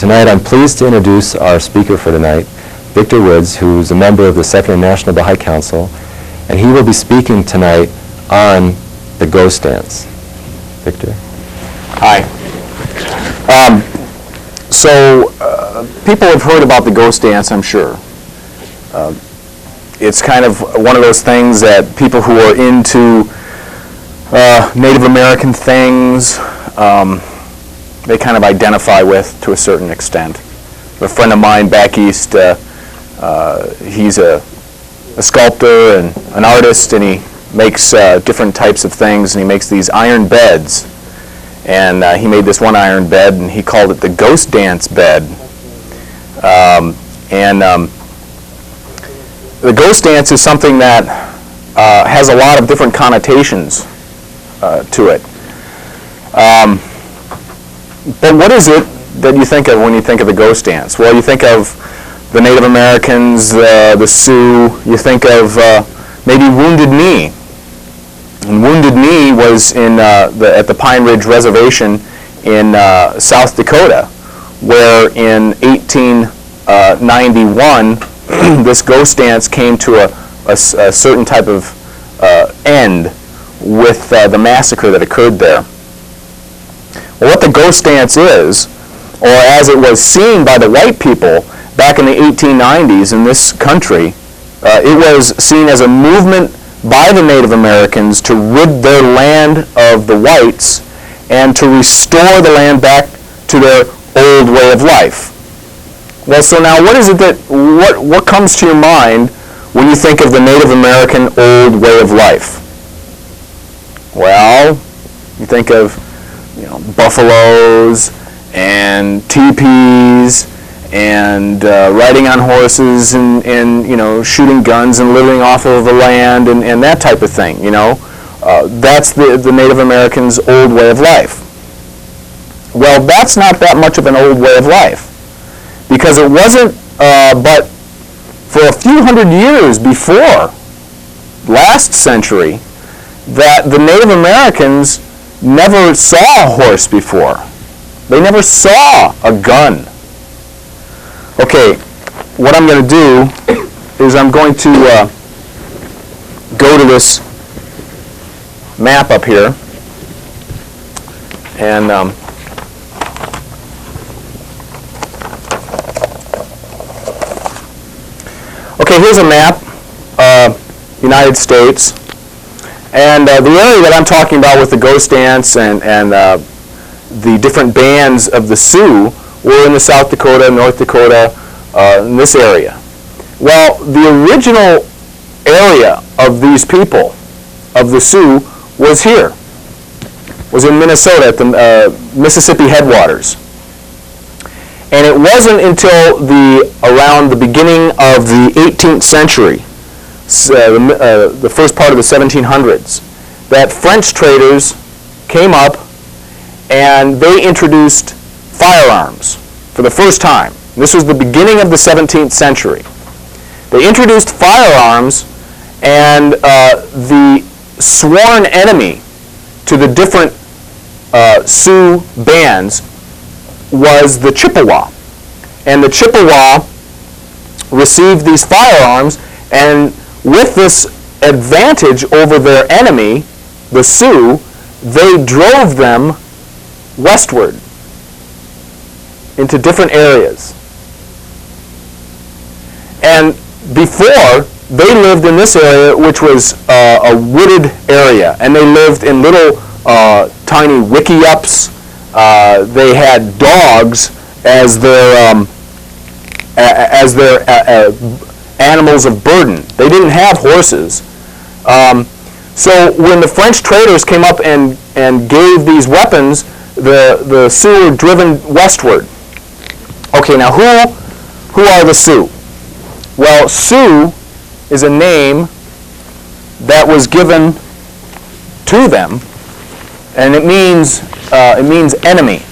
tonight I'm pleased to introduce our speaker for tonight, Victor Woods, who's a member of the Second International Baha'i Council, and he will be speaking tonight on the ghost dance. Victor? Hi. People have heard about the ghost dance, I'm sure. It's kind of one of those things that people who are into Native American things, they kind of identify with to a certain extent. A friend of mine back east, he's a sculptor and an artist, and he makes different types of things, and he makes these iron beds. And he made this one iron bed, and he called it the ghost dance bed. The ghost dance is something that has a lot of different connotations to it. But what is it that you think of when you think of the ghost dance? Well, you think of the Native Americans, the Sioux, you think of maybe Wounded Knee. And Wounded Knee was at the Pine Ridge Reservation in South Dakota, where in 1891 this ghost dance came to a certain type of end with the massacre that occurred there. Well, what the ghost dance is, or as it was seen by the white people back in the 1890s in this country, it was seen as a movement by the Native Americans to rid their land of the whites and to restore the land back to their old way of life. Well, so now what is it what comes to your mind when you think of the Native American old way of life? Well, you think of, buffaloes and teepees and riding on horses and shooting guns and living off of the land and that type of thing, That's the Native Americans' old way of life. Well, that's not that much of an old way of life, because it wasn't but for a few hundred years before last century that the Native Americans never saw a horse before. They never saw a gun. Okay, what I'm going to do is I'm going to go to this map up here, and okay, here's a map, United States, and the area that I'm talking about with the ghost dance and the different bands of the Sioux were in the South Dakota, North Dakota, in this area. Well, the original area of these people, of the Sioux, was here, was in Minnesota at the Mississippi headwaters. And it wasn't until around the beginning of the 18th century, the first part of the 1700s, that French traders came up and they introduced firearms for the first time. This was the beginning of the 17th century. They introduced firearms, and the sworn enemy to the different Sioux bands was the Chippewa. And the Chippewa received these firearms, and with this advantage over their enemy, the Sioux, they drove them westward into different areas. And before, they lived in this area, which was a wooded area, and they lived in little tiny wickiups. They had dogs as their animals of burden. They didn't have horses. So when the French traders came up and gave these weapons, the Sioux were driven westward. Okay, now who are the Sioux? Well, Sioux is a name that was given to them, and it means enemy.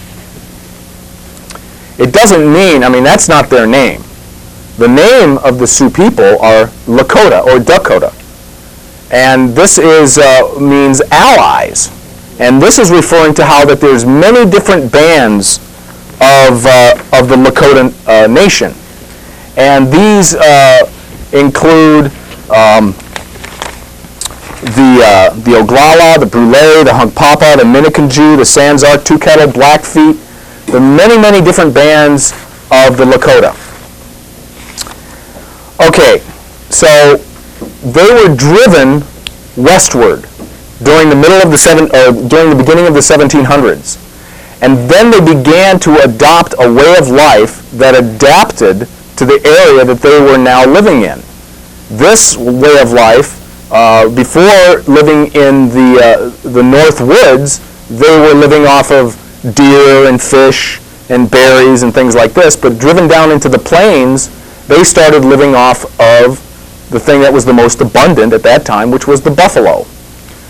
It doesn't mean, that's not their name. The name of the Sioux people are Lakota or Dakota, and this means allies. And this is referring to how that there's many different bands of the Lakota nation. And these include the Oglala, the Brule, the Hunkpapa, the Minneconjou, the Sanzark, Two Kettle, Blackfeet, the many, many different bands of the Lakota. Okay, so they were driven westward during the beginning of the 1700s. And then they began to adopt a way of life that adapted to the area that they were now living in. This way of life, before living in the North Woods, they were living off of deer and fish and berries and things like this, but driven down into the plains, they started living off of the thing that was the most abundant at that time, which was the buffalo.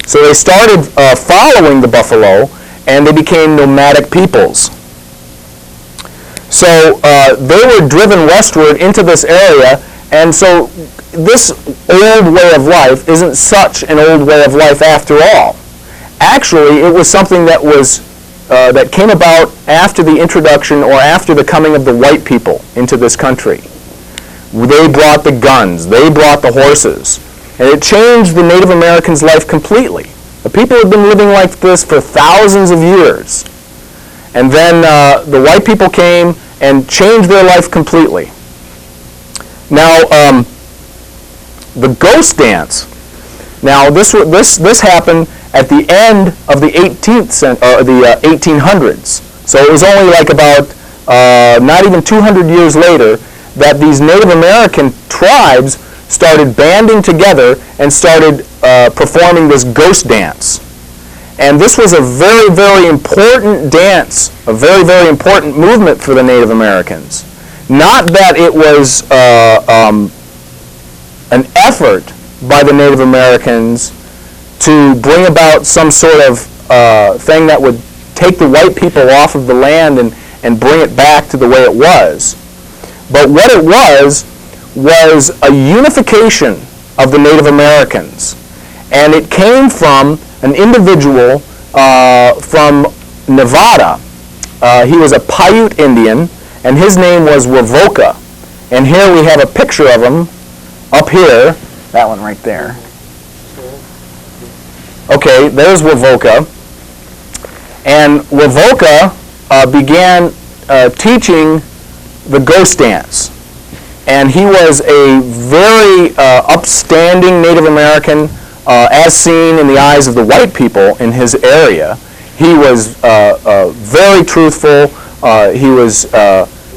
So they started following the buffalo, and they became nomadic peoples. So they were driven westward into this area, and so this old way of life isn't such an old way of life after all. Actually, it was something that was that came about after the introduction or after the coming of the white people into this country. They brought the guns, they brought the horses, and it changed the Native Americans' life completely. The people had been living like this for thousands of years. And then the white people came and changed their life completely. Now, the ghost dance. Now, this happened at the end of the 1800s. So it was only like about not even 200 years later that these Native American tribes started banding together and started performing this ghost dance. And this was a very, very important dance, a very, very important movement for the Native Americans. Not that it was an effort by the Native Americans to bring about some sort of thing that would take the white people off of the land and bring it back to the way it was. But what it was a unification of the Native Americans. And it came from an individual from Nevada. He was a Paiute Indian, and his name was Wovoka. And here we have a picture of him up here. That one right there. Okay, there's Wovoka. And Wovoka began teaching the ghost dance. And he was a very upstanding Native American, as seen in the eyes of the white people in his area. He was very truthful. He was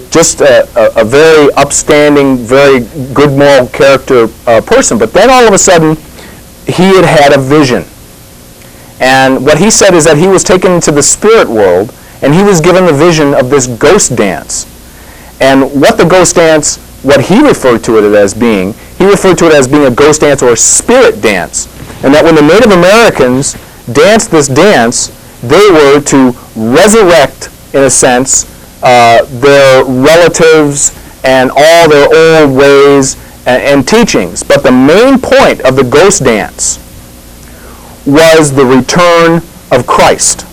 just a very upstanding, very good moral character person. But then all of a sudden, he had a vision. And what he said is that he was taken into the spirit world, and he was given the vision of this ghost dance. And what the ghost dance, what he referred to it as being, he referred to it as being a ghost dance or a spirit dance. And that when the Native Americans danced this dance, they were to resurrect, in a sense, their relatives and all their old ways and teachings. But the main point of the ghost dance was the return of Christ.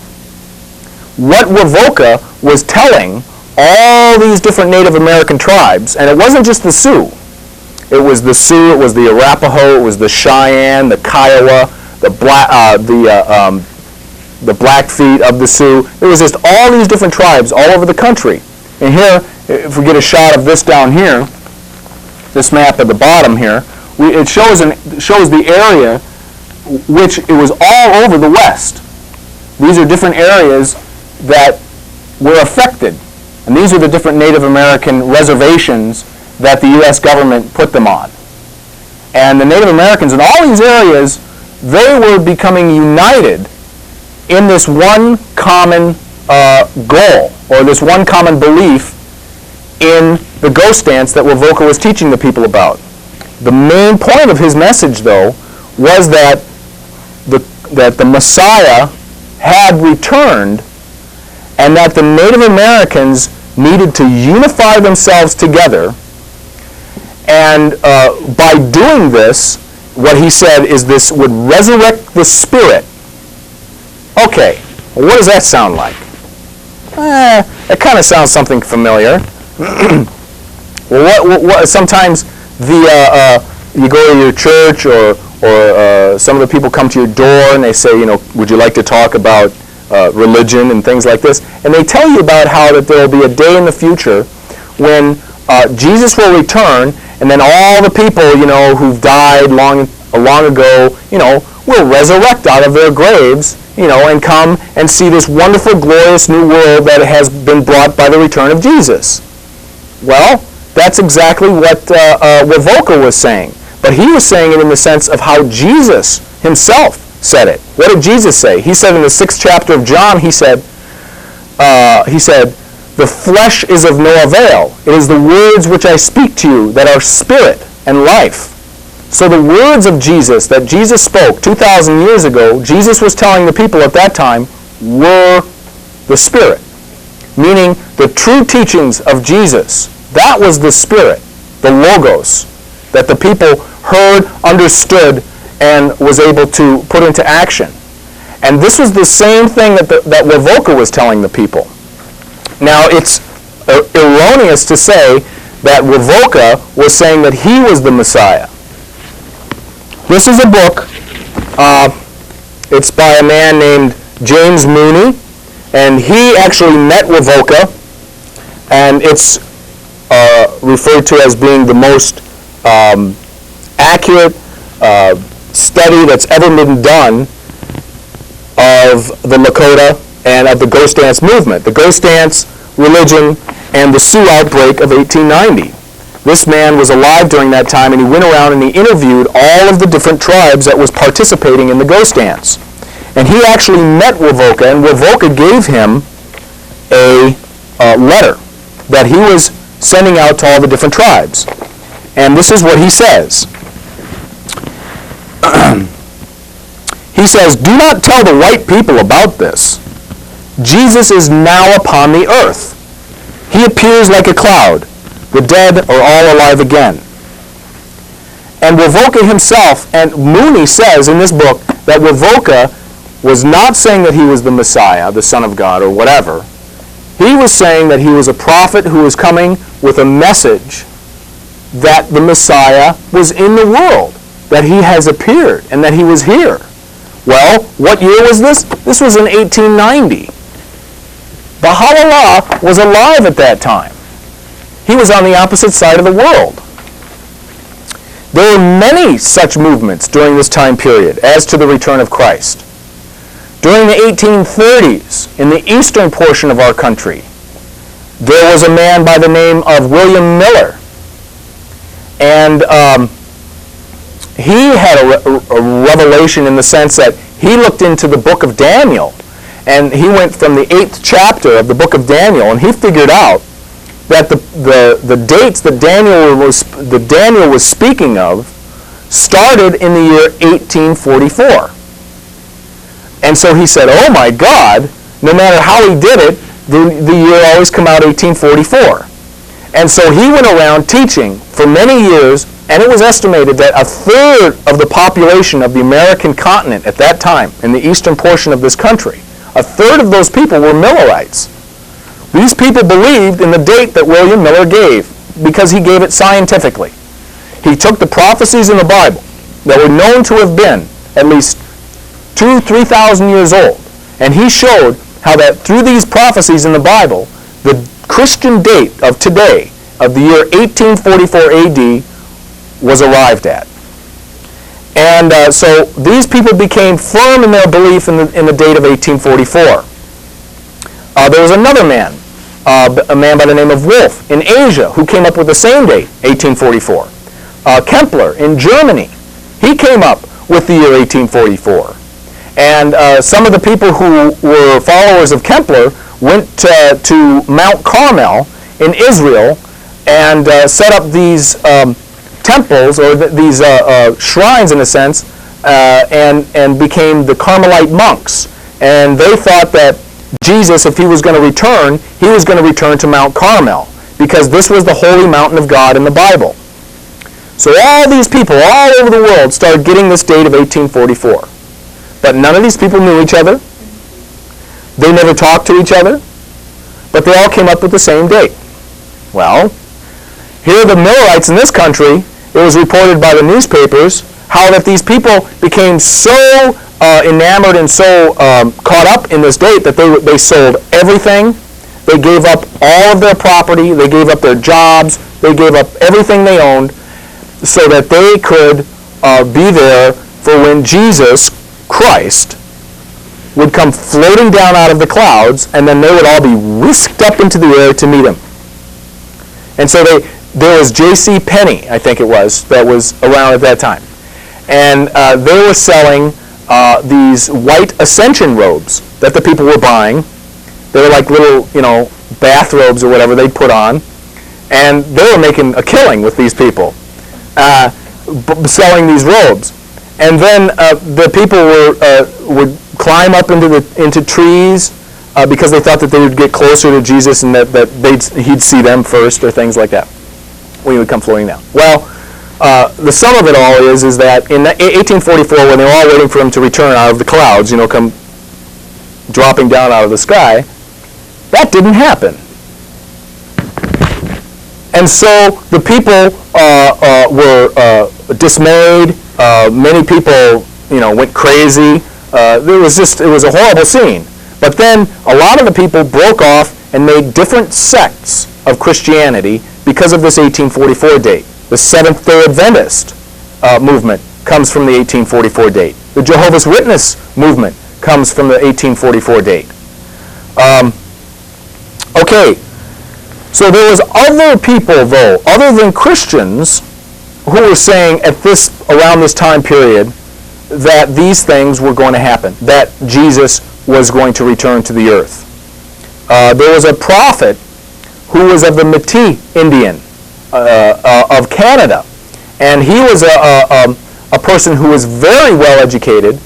What Wovoka was telling all these different Native American tribes, and it wasn't just the Sioux. It was the Sioux, it was the Arapaho, it was the Cheyenne, the Kiowa, the Blackfeet of the Sioux. It was just all these different tribes all over the country. And here, if we get a shot of this down here, this map at the bottom here, it shows the area which it was all over the West. These are different areas that were affected. And these are the different Native American reservations that the U.S. government put them on. And the Native Americans in all these areas, they were becoming united in this one common goal, or this one common belief in the ghost dance that Wovoka was teaching the people about. The main point of his message, though, was that the Messiah had returned, and that the Native Americans needed to unify themselves together. And by doing this, what he said is this would resurrect the spirit. Okay, well, what does that sound like? It kind of sounds something familiar. Well, sometimes you go to your church or some of the people come to your door and they say, would you like to talk about religion and things like this? And they tell you about how that there will be a day in the future when Jesus will return, and then all the people, who've died long ago, will resurrect out of their graves, and come and see this wonderful, glorious new world that has been brought by the return of Jesus. Well, that's exactly what Wovoka was saying. But he was saying it in the sense of how Jesus himself said it. What did Jesus say? He said in the 6th chapter of John, he said, the flesh is of no avail. It is the words which I speak to you that are spirit and life. So the words of Jesus that Jesus spoke 2,000 years ago, Jesus was telling the people at that time, were the Spirit. Meaning the true teachings of Jesus, that was the Spirit, the Logos, that the people heard, understood, and was able to put into action. And this was the same thing that Wovoka was telling the people. Now, it's erroneous to say that Wovoka was saying that he was the Messiah. This is a book. It's by a man named James Mooney, and he actually met Wovoka, and it's referred to as being the most accurate study that's ever been done of the Lakota and of the Ghost Dance movement, the Ghost Dance religion, and the Sioux outbreak of 1890. This man was alive during that time, and he went around and he interviewed all of the different tribes that was participating in the Ghost Dance. And he actually met Wovoka, and Wovoka gave him a letter that he was sending out to all the different tribes. And this is what he says. He says, "Do not tell the white people about this. Jesus is now upon the earth. He appears like a cloud. The dead are all alive again." And Wovoka himself, and Mooney says in this book that Wovoka was not saying that he was the Messiah, the Son of God, or whatever. He was saying that he was a prophet who was coming with a message that the Messiah was in the world, that he has appeared, and that he was here. Well, what year was this? This was in 1890. Baha'u'llah was alive at that time. He was on the opposite side of the world. There were many such movements during this time period as to the return of Christ. During the 1830s, in the eastern portion of our country, there was a man by the name of William Miller. And he had a revelation in the sense that he looked into the book of Daniel, and he went from the 8th chapter of the book of Daniel, and he figured out that the dates that Daniel was speaking of started in the year 1844. And so he said, oh my God, no matter how he did it, the year always come out 1844. And so he went around teaching for many years, and it was estimated that a third of the population of the American continent at that time, in the eastern portion of this country, a third of those people were Millerites. These people believed in the date that William Miller gave because he gave it scientifically. He took the prophecies in the Bible that were known to have been at least 2,000-3,000 years old, and he showed how that through these prophecies in the Bible, the Christian date of today, of the year 1844 AD, was arrived at. And so these people became firm in their belief in the date of 1844. There was another man, a man by the name of Wolf in Asia, who came up with the same date, 1844. Kepler in Germany, he came up with the year 1844. And some of the people who were followers of Kepler went to Mount Carmel in Israel and set up these temples, or these shrines in a sense, and became the Carmelite monks. And they thought that Jesus, if he was going to return, he was going to return to Mount Carmel, because this was the holy mountain of God in the Bible. So all these people all over the world started getting this date of 1844. But none of these people knew each other. They never talked to each other. but they all came up with the same date. Well, here are the Millerites in this country. It was reported by the newspapers how that these people became so enamored and so caught up in this date that they sold everything. They gave up all of their property. They gave up their jobs. They gave up everything they owned so that they could be there for when Jesus Christ would come floating down out of the clouds, and then they would all be whisked up into the air to meet him. And so there was J.C. Penney, I think it was, that was around at that time. And they were selling these white ascension robes that the people were buying. They were like little, bathrobes or whatever they'd put on. And they were making a killing with these people, selling these robes. And then the people would climb up into trees because they thought that they would get closer to Jesus and that he'd see them first or things like that when he would come floating down. Well, the sum of it all is that in 1844, when they were all waiting for him to return out of the clouds, come dropping down out of the sky, that didn't happen. And so the people were dismayed. Many people, went crazy. It was a horrible scene. But then a lot of the people broke off and made different sects of Christianity because of this 1844 date. The Seventh-day Adventist movement comes from the 1844 date. The Jehovah's Witness movement comes from the 1844 date. Okay, so there was other people, though, other than Christians, who were saying around this time period that these things were going to happen, that Jesus was going to return to the earth. There was a prophet who was of the Métis Indian of Canada, and he was a person who was very well educated.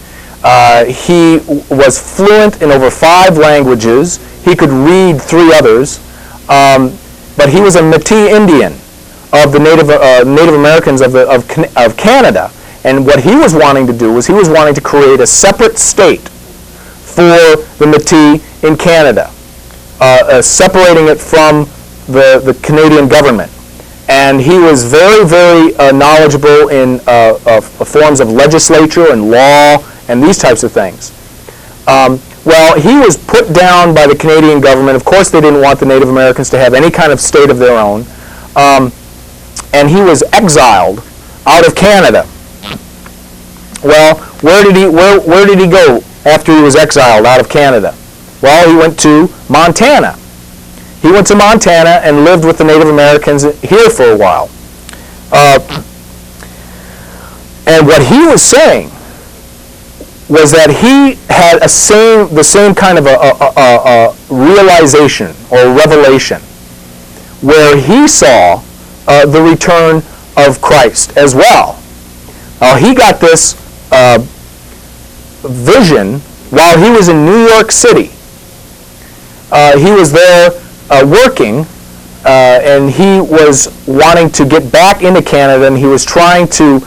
He was fluent in over 5 languages. He could read 3 others, but he was a Métis Indian of the Native Americans of Canada. And what he was wanting to do was he was wanting to create a separate state for the Métis in Canada, separating it from the Canadian government. And he was very, very knowledgeable in forms of legislature and law and these types of things. Well, he was put down by the Canadian government. Of course, they didn't want the Native Americans to have any kind of state of their own. And he was exiled out of Canada. Well, where did he go after he was exiled out of Canada? Well, he went to Montana. He went to Montana and lived with the Native Americans here for a while. And what he was saying was that he had the same kind of a realization or revelation where he saw the return of Christ as well. He got this vision while he was in New York City. He was there working, and he was wanting to get back into Canada, and he was trying to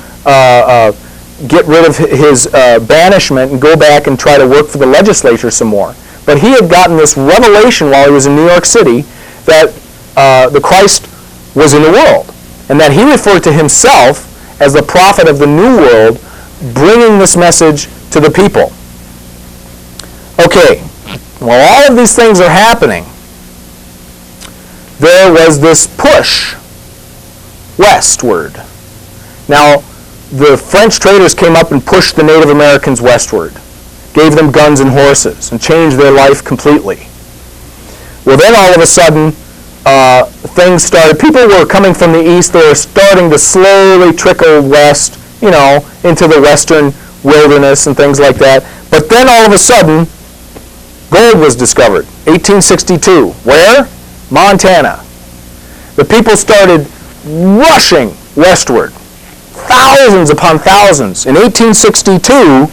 get rid of his banishment and go back and try to work for the legislature some more. But he had gotten this revelation while he was in New York City that the Christ was in the world, and that he referred to himself as the prophet of the New World, bringing this message to the people. Okay, while all of these things are happening, there was this push westward. Now, the French traders came up and pushed the Native Americans westward, gave them guns and horses, and changed their life completely. Well, then all of a sudden, things started. People were coming from the east. They were starting to slowly trickle west, into the western wilderness and things like that. But then all of a sudden, gold was discovered. 1862. Where? Montana. The people started rushing westward. Thousands upon thousands. In 1862,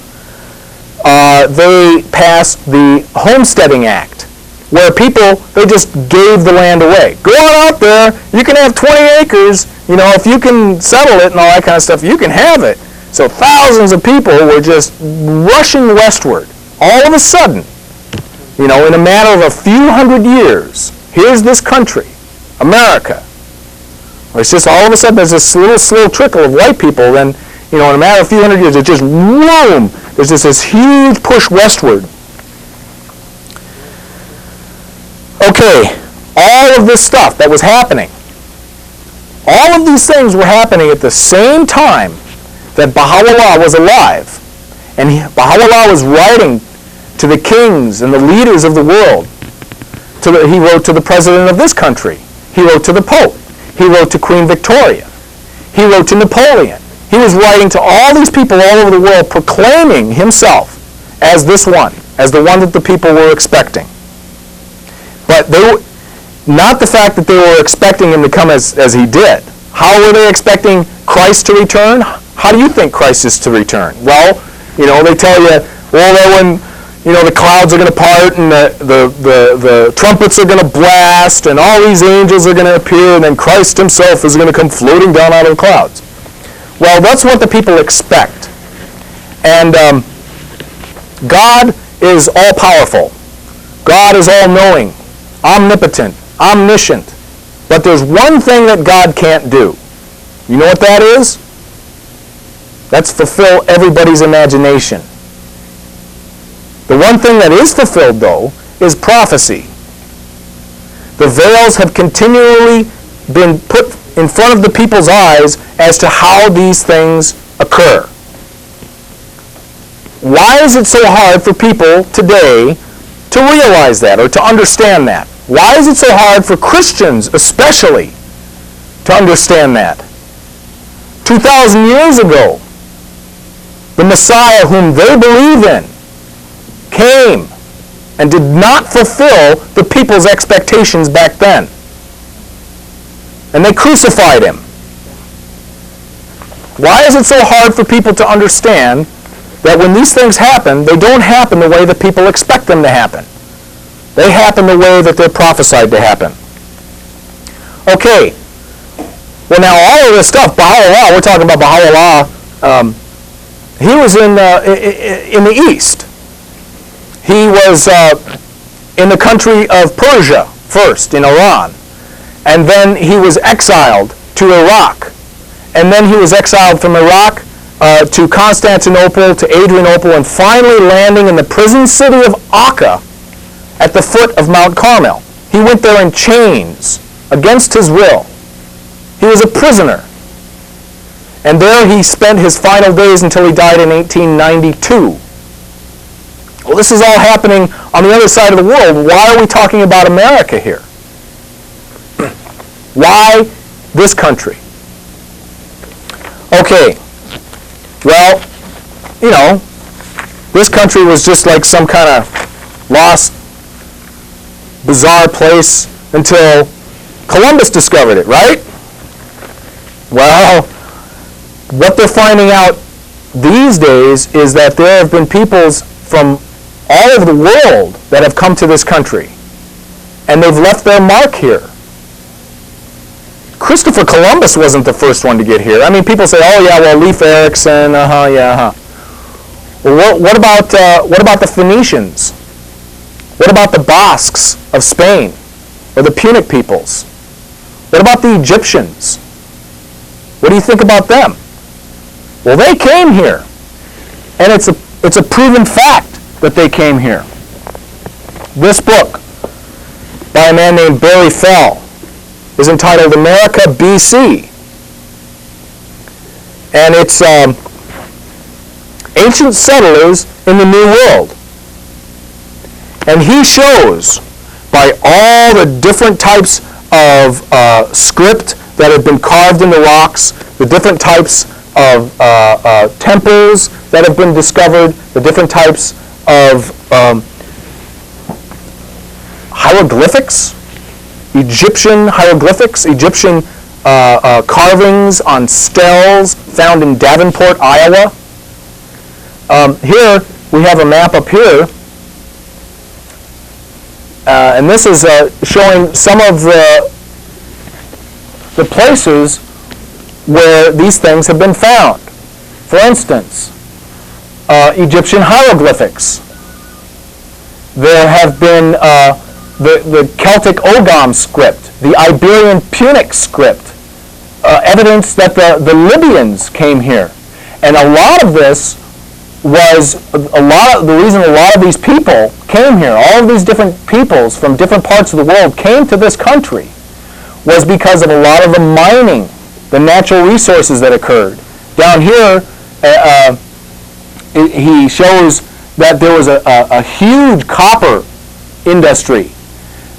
they passed the Homesteading Act, where people, they just gave the land away. Go on out there, you can have 20 acres, if you can settle it and all that kind of stuff, you can have it. So thousands of people were just rushing westward. All of a sudden, in a matter of a few hundred years, Here's this country, America. It's just all of a sudden there's this little slow trickle of white people, then, in a matter of a few hundred years, it just, whoom, there's just this huge push westward. Okay, all of this stuff that was happening, all of these things were happening at the same time that Baha'u'llah was alive. And Baha'u'llah was writing to the kings and the leaders of the world. He wrote to the president of this country. He wrote to the Pope. He wrote to Queen Victoria. He wrote to Napoleon. He was writing to all these people all over the world, proclaiming himself as this one, as the one that the people were expecting. But not the fact that they were expecting him to come as he did. How were they expecting Christ to return? How do you think Christ is to return? Well, they tell you, that when the clouds are going to part and the trumpets are going to blast and all these angels are going to appear and then Christ himself is going to come floating down out of the clouds. Well, that's what the people expect. And God is all-powerful. God is all-knowing, omnipotent, omniscient. But there's one thing that God can't do. You know what that is? That's fulfill everybody's imagination. The one thing that is fulfilled, though, is prophecy. The veils have continually been put in front of the people's eyes as to how these things occur. Why is it so hard for people today to realize that or to understand that? Why is it so hard for Christians especially to understand that? 2,000 years ago, the Messiah whom they believe in came and did not fulfill the people's expectations back then. And they crucified him. Why is it so hard for people to understand that when these things happen, they don't happen the way that people expect them to happen? They happen the way that they're prophesied to happen. Okay. Well, now all of this stuff, Baha'u'llah, we're talking about Baha'u'llah, he was in the East. He was in the country of Persia first, in Iran. And then he was exiled to Iraq. And then he was exiled from Iraq to Constantinople, to Adrianople, and finally landing in the prison city of Akka at the foot of Mount Carmel. He went there in chains against his will. He was a prisoner. And there he spent his final days until he died in 1892. Well, this is all happening on the other side of the world. Why are we talking about America here? Why this country? Okay. Well, this country was just like some kind of lost, bizarre place until Columbus discovered it, right? Well, what they're finding out these days is that there have been peoples from all over the world that have come to this country, and they've left their mark here. Christopher Columbus wasn't the first one to get here. I mean, people say, "Oh yeah, well, Leif Erikson, Well, what about the Phoenicians? What about the Basques of Spain, or the Punic peoples? What about the Egyptians? What do you think about them? Well, they came here, and it's a proven fact that they came here. This book by a man named Barry Fell is entitled America BC, and it's ancient settlers in the New World. And he shows by all the different types of script that have been carved in the rocks, the different types of temples that have been discovered, the different types of hieroglyphics, Egyptian hieroglyphics, Egyptian carvings on steles found in Davenport, Iowa. Here we have a map up here, and this is showing some of the places where these things have been found. For instance, Egyptian hieroglyphics. There have been the Celtic Ogham script, the Iberian Punic script, evidence that the Libyans came here. And a lot of this was, the reason a lot of these people came here, all of these different peoples from different parts of the world came to this country, was because of a lot of the mining, the natural resources that occurred. Down here, he shows that there was a huge copper industry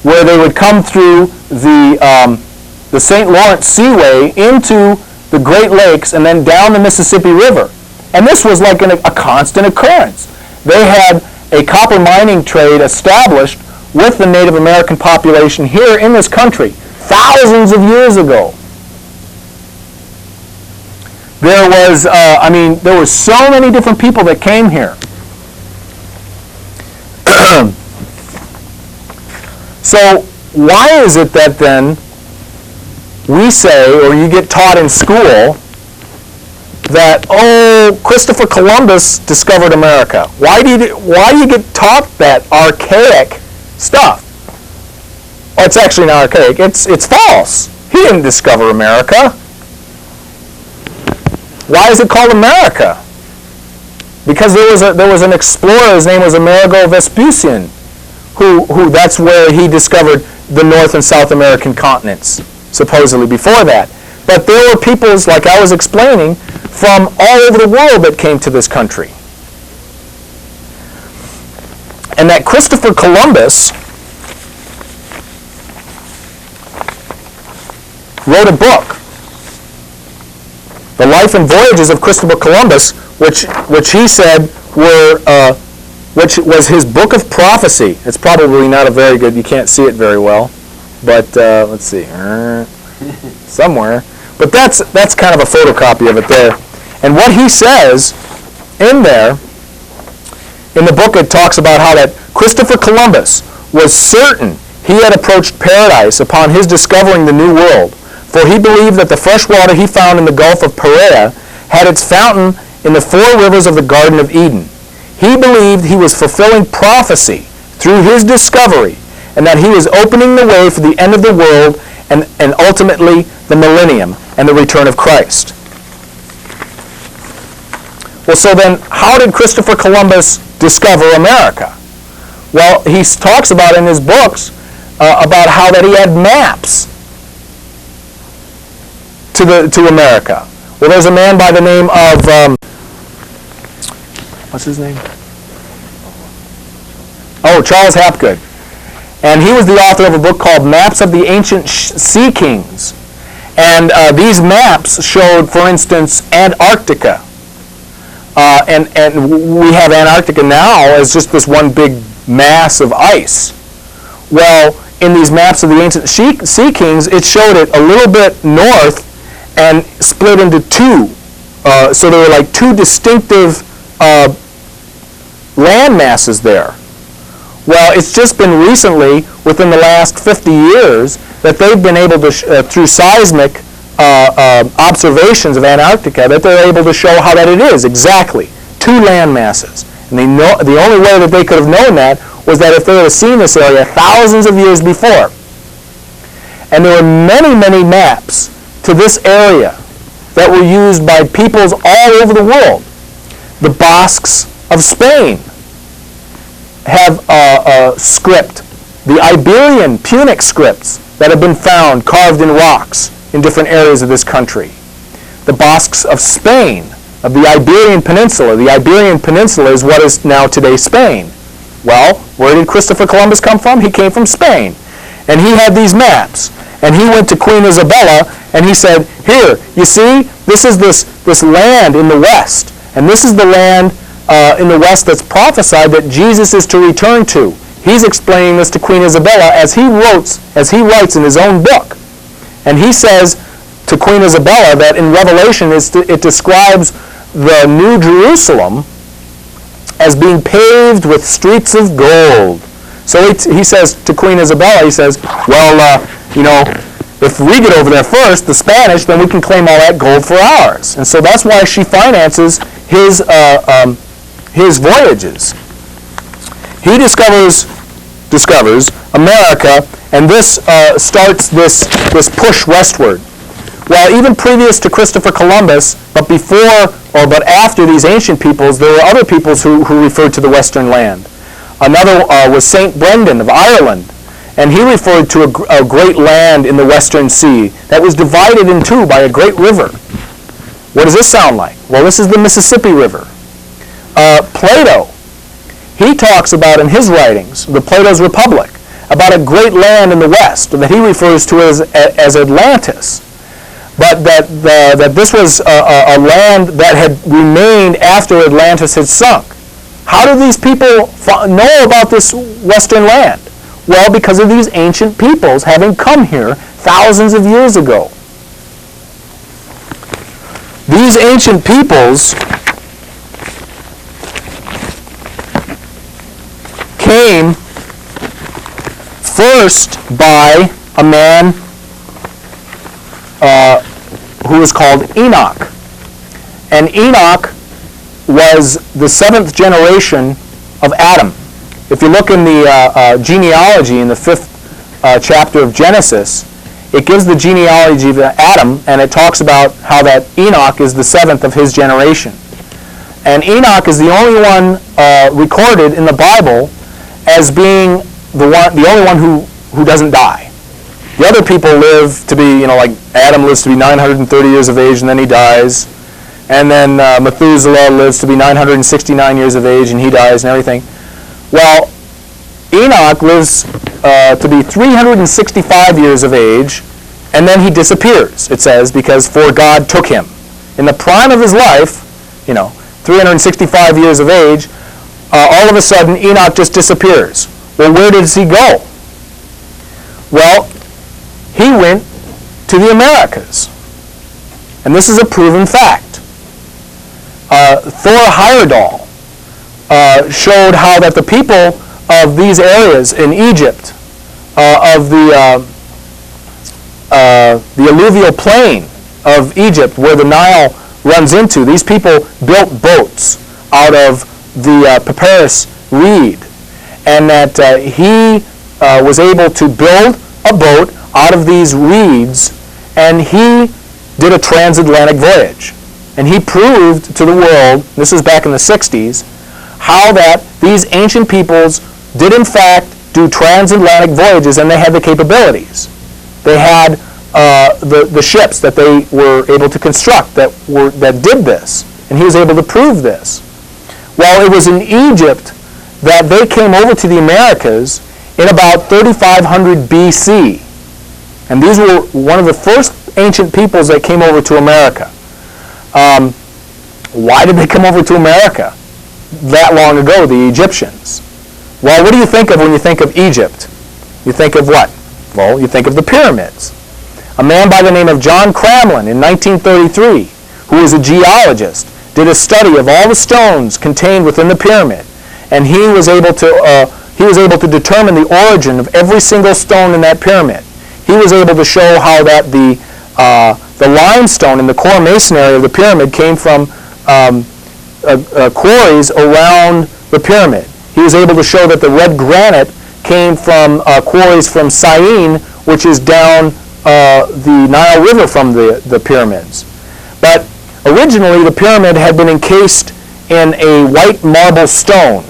where they would come through the St. Lawrence Seaway into the Great Lakes and then down the Mississippi River. And this was like a constant occurrence. They had a copper mining trade established with the Native American population here in this country thousands of years ago. There was, there were so many different people that came here. So why is it that then we say, or you get taught in school, that, oh, Christopher Columbus discovered America? Why do you get taught that archaic stuff? Oh, it's actually not archaic. It's false. He didn't discover America. Why is it called America? Because there was an explorer. His name was Amerigo Vespucian, who that's where he discovered the North and South American continents, supposedly before that. But there were peoples, like I was explaining, from all over the world that came to this country. And that Christopher Columbus wrote a book, The Life and Voyages of Christopher Columbus, which he said which was his book of prophecy. It's probably not a very good, you can't see it very well, but let's see, somewhere. But that's kind of a photocopy of it there. And what he says in there, in the book, it talks about how that Christopher Columbus was certain he had approached paradise upon his discovering the New World, for he believed that the fresh water he found in the Gulf of Paria had its fountain in the 4 rivers of the Garden of Eden. He believed he was fulfilling prophecy through his discovery, and that he was opening the way for the end of the world and ultimately the millennium and the return of Christ. Well, so then, how did Christopher Columbus discover America? Well, he talks about in his books about how that he had maps to America. Well, there's a man by the name of, what's his name? Oh, Charles Hapgood. And he was the author of a book called Maps of the Ancient Sea Kings. And these maps showed, for instance, Antarctica. And we have Antarctica now as just this one big mass of ice. Well, in these maps of the ancient sea kings, it showed it a little bit north and split into 2. So there were like 2 distinctive land masses there. Well, it's just been recently, within the last 50 years, that they've been able to, through seismic observations of Antarctica, that they're able to show how that it is exactly 2 land masses. And the only way that they could have known that was that if they had seen this area thousands of years before. And there were many, many maps to this area that were used by peoples all over the world. The Basques of Spain have a script, the Iberian Punic scripts that have been found carved in rocks in different areas of this country. The Basques of Spain, of the Iberian Peninsula. The Iberian Peninsula is what is now today Spain. Well, where did Christopher Columbus come from? He came from Spain. And he had these maps. And he went to Queen Isabella and he said, here, you see, this is this land in the west. And this is the land in the west that's prophesied that Jesus is to return to. He's explaining this to Queen Isabella as he writes in his own book. And he says to Queen Isabella that in Revelation it describes the New Jerusalem as being paved with streets of gold. So he says to Queen Isabella, he says, well, if we get over there first, the Spanish, then we can claim all that gold for ours. And so that's why she finances his voyages. He discovers discovers America, and this starts this push westward. Well, even previous to Christopher Columbus, but after these ancient peoples, there were other peoples who referred to the western land. Another was St. Brendan of Ireland, and he referred to a great land in the western sea that was divided in two by a great river. What does this sound like? Well, this is the Mississippi River. Plato, he talks about in his writings, the Plato's Republic, about a great land in the west that he refers to as Atlantis. But that this was a land that had remained after Atlantis had sunk. How do these people know about this western land? Well, because of these ancient peoples having come here thousands of years ago. These ancient peoples came first by a man who was called Enoch. And Enoch was the 7th generation of Adam. If you look in the genealogy in the 5th chapter of Genesis, it gives the genealogy of Adam, and it talks about how that Enoch is the 7th of his generation. And Enoch is the only one recorded in the Bible as being the only one who doesn't die. The other people live to be, like Adam lives to be 930 years of age and then he dies. And then Methuselah lives to be 969 years of age and he dies and everything. Well, Enoch lives to be 365 years of age, and then he disappears, it says, because for God took him. In the prime of his life, 365 years of age, all of a sudden Enoch just disappears. Well, where does he go? Well, he went to the Americas. And this is a proven fact. Thor Heyerdahl showed how that the people of these areas in Egypt, of the alluvial plain of Egypt where the Nile runs into, these people built boats out of the papyrus reed, and that he was able to build a boat out of these reeds, and he did a transatlantic voyage. And he proved to the world, this is back in the 60s, how that these ancient peoples did in fact do transatlantic voyages, and they had the capabilities. They had the ships that they were able to construct that did this, and he was able to prove this. Well, it was in Egypt that they came over to the Americas in about 3500 BC. And these were one of the first ancient peoples that came over to America. Why did they come over to America that long ago, the Egyptians? Well, what do you think of when you think of Egypt? You think of what? Well, you think of the pyramids. A man by the name of John Cramlin in 1933, who was a geologist, did a study of all the stones contained within the pyramid, and he was able to determine the origin of every single stone in that pyramid. He was able to show how that the limestone in the core masonry of the pyramid came from quarries around the pyramid. He was able to show that the red granite came from quarries from Syene, which is down the Nile River from the pyramids. But originally the pyramid had been encased in a white marble stone,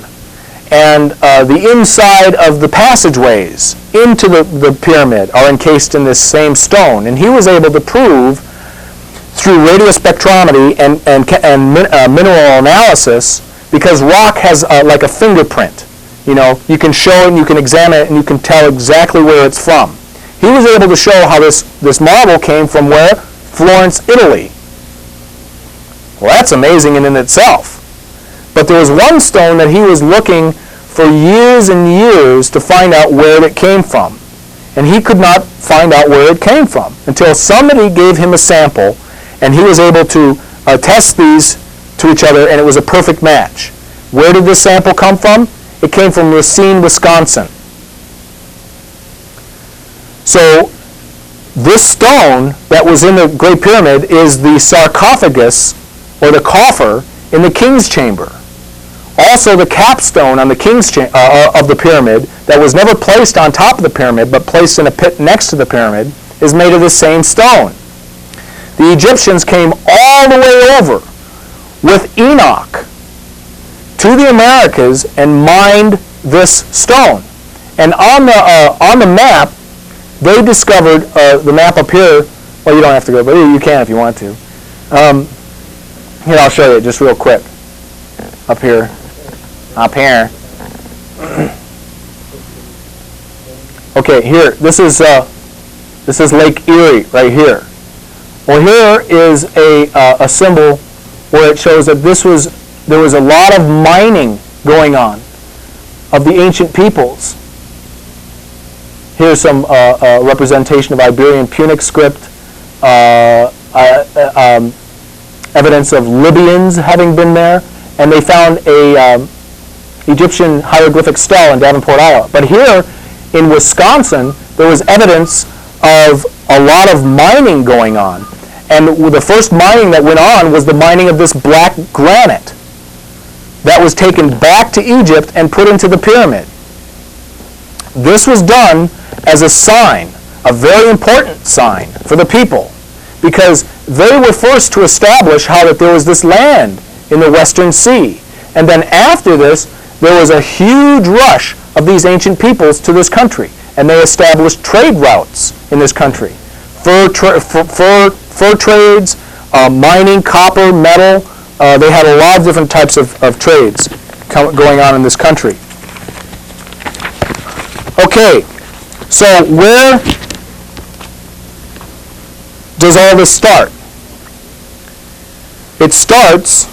and the inside of the passageways into the pyramid are encased in this same stone. And he was able to prove through radiospectrometry and mineral analysis, because rock has like a fingerprint. You can show it and you can examine it and you can tell exactly where it's from. He was able to show how this marble came from where? Florence, Italy. Well, that's amazing in itself. But there was one stone that he was looking for years and years to find out where it came from. And he could not find out where it came from until somebody gave him a sample, and he was able to test these to each other, and it was a perfect match. Where did this sample come from? It came from Racine, Wisconsin. So this stone that was in the Great Pyramid is the sarcophagus, or the coffer, in the King's Chamber. Also, the capstone on the king's of the pyramid that was never placed on top of the pyramid but placed in a pit next to the pyramid is made of the same stone. The Egyptians came all the way over with Enoch to the Americas and mined this stone. And on the map, they discovered the map up here. Well, you don't have to go, but you can if you want to. Here, I'll show you just real quick. Up here. Up here. Okay, here. This is Lake Erie right here. Well, here is a symbol where it shows that there was a lot of mining going on of the ancient peoples. Here's some representation of Iberian Punic script, evidence of Libyans having been there, and they found a Egyptian hieroglyphic stele in Davenport, Iowa. But here in Wisconsin, there was evidence of a lot of mining going on. And the first mining that went on was the mining of this black granite that was taken back to Egypt and put into the pyramid. This was done as a sign, a very important sign for the people, because they were first to establish how that there was this land in the Western Sea. And then after this, there was a huge rush of these ancient peoples to this country, and they established trade routes in this country. Fur trades, mining, copper, metal. They had a lot of different types of trades going on in this country. Okay, so where does all this start? It starts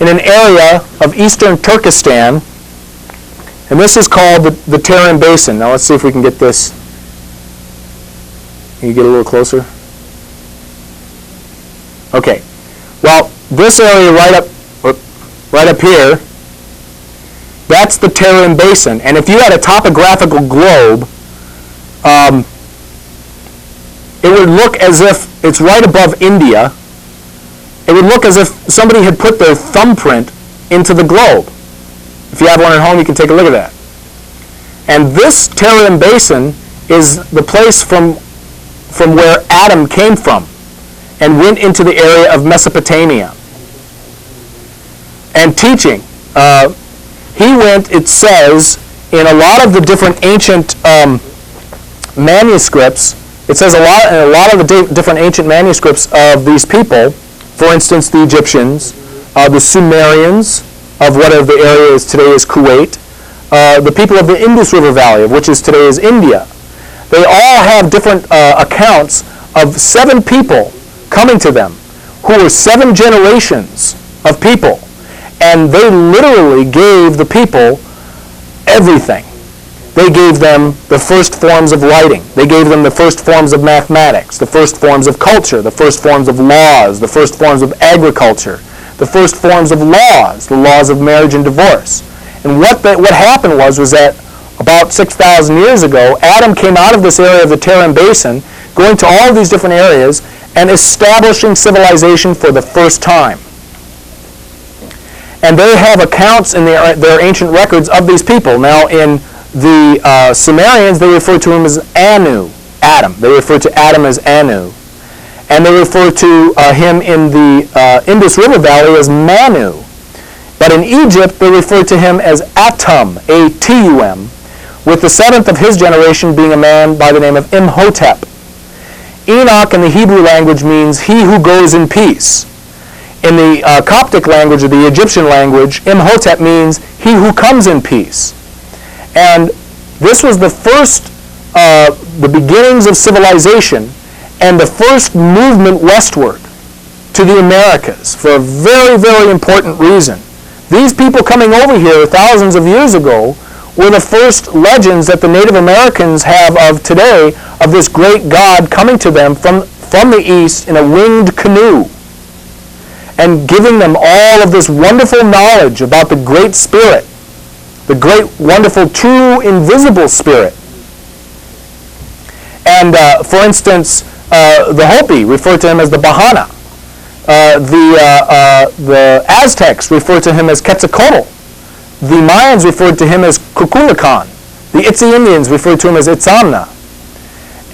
in an area of eastern Turkestan, and this is called the Tarim Basin. Now let's see if we can get this. Can you get a little closer? Okay. Well, this area right up here, that's the Tarim Basin. And if you had a topographical globe, it would look as if it's right above India. It would look as if somebody had put their thumbprint into the globe. If you have one at home, you can take a look at that. And this Tarim Basin is the place from where Adam came from and went into the area of Mesopotamia. And teaching. He went, it says, in a lot of the different ancient manuscripts, it says in a lot of the different ancient manuscripts of these people, for instance, the Egyptians, the Sumerians, of whatever the area is today is Kuwait, the people of the Indus River Valley, of which is today is India. They all have different accounts of 7 people coming to them, who were 7 generations of people. And they literally gave the people everything. They gave them the first forms of writing. They gave them the first forms of mathematics, the first forms of culture, the first forms of laws, the first forms of agriculture, the first forms of laws, the laws of marriage and divorce. And what happened was that about 6,000 years ago, Adam came out of this area of the Tarim Basin, going to all of these different areas and establishing civilization for the first time. And they have accounts in their ancient records of these people. Now, in the Sumerians, they refer to him as Anu, Adam. They refer to Adam as Anu. And they refer to him in the Indus River Valley as Manu. But in Egypt, they refer to him as Atum, A-T-U-M, with the 7th of his generation being a man by the name of Imhotep. Enoch in the Hebrew language means he who goes in peace. In the Coptic language, or the Egyptian language, Imhotep means he who comes in peace. And this was the first, the beginnings of civilization and the first movement westward to the Americas for a very, very important reason. These people coming over here thousands of years ago were the first legends that the Native Americans have of today of this great God coming to them from the east in a winged canoe and giving them all of this wonderful knowledge about the Great Spirit, the great, wonderful, true, invisible Spirit. And, for instance, the Hopi refer to him as the Bahana. The Aztecs refer to him as Quetzalcoatl. The Mayans referred to him as Kukulkan. The Itzi Indians referred to him as Itzamna.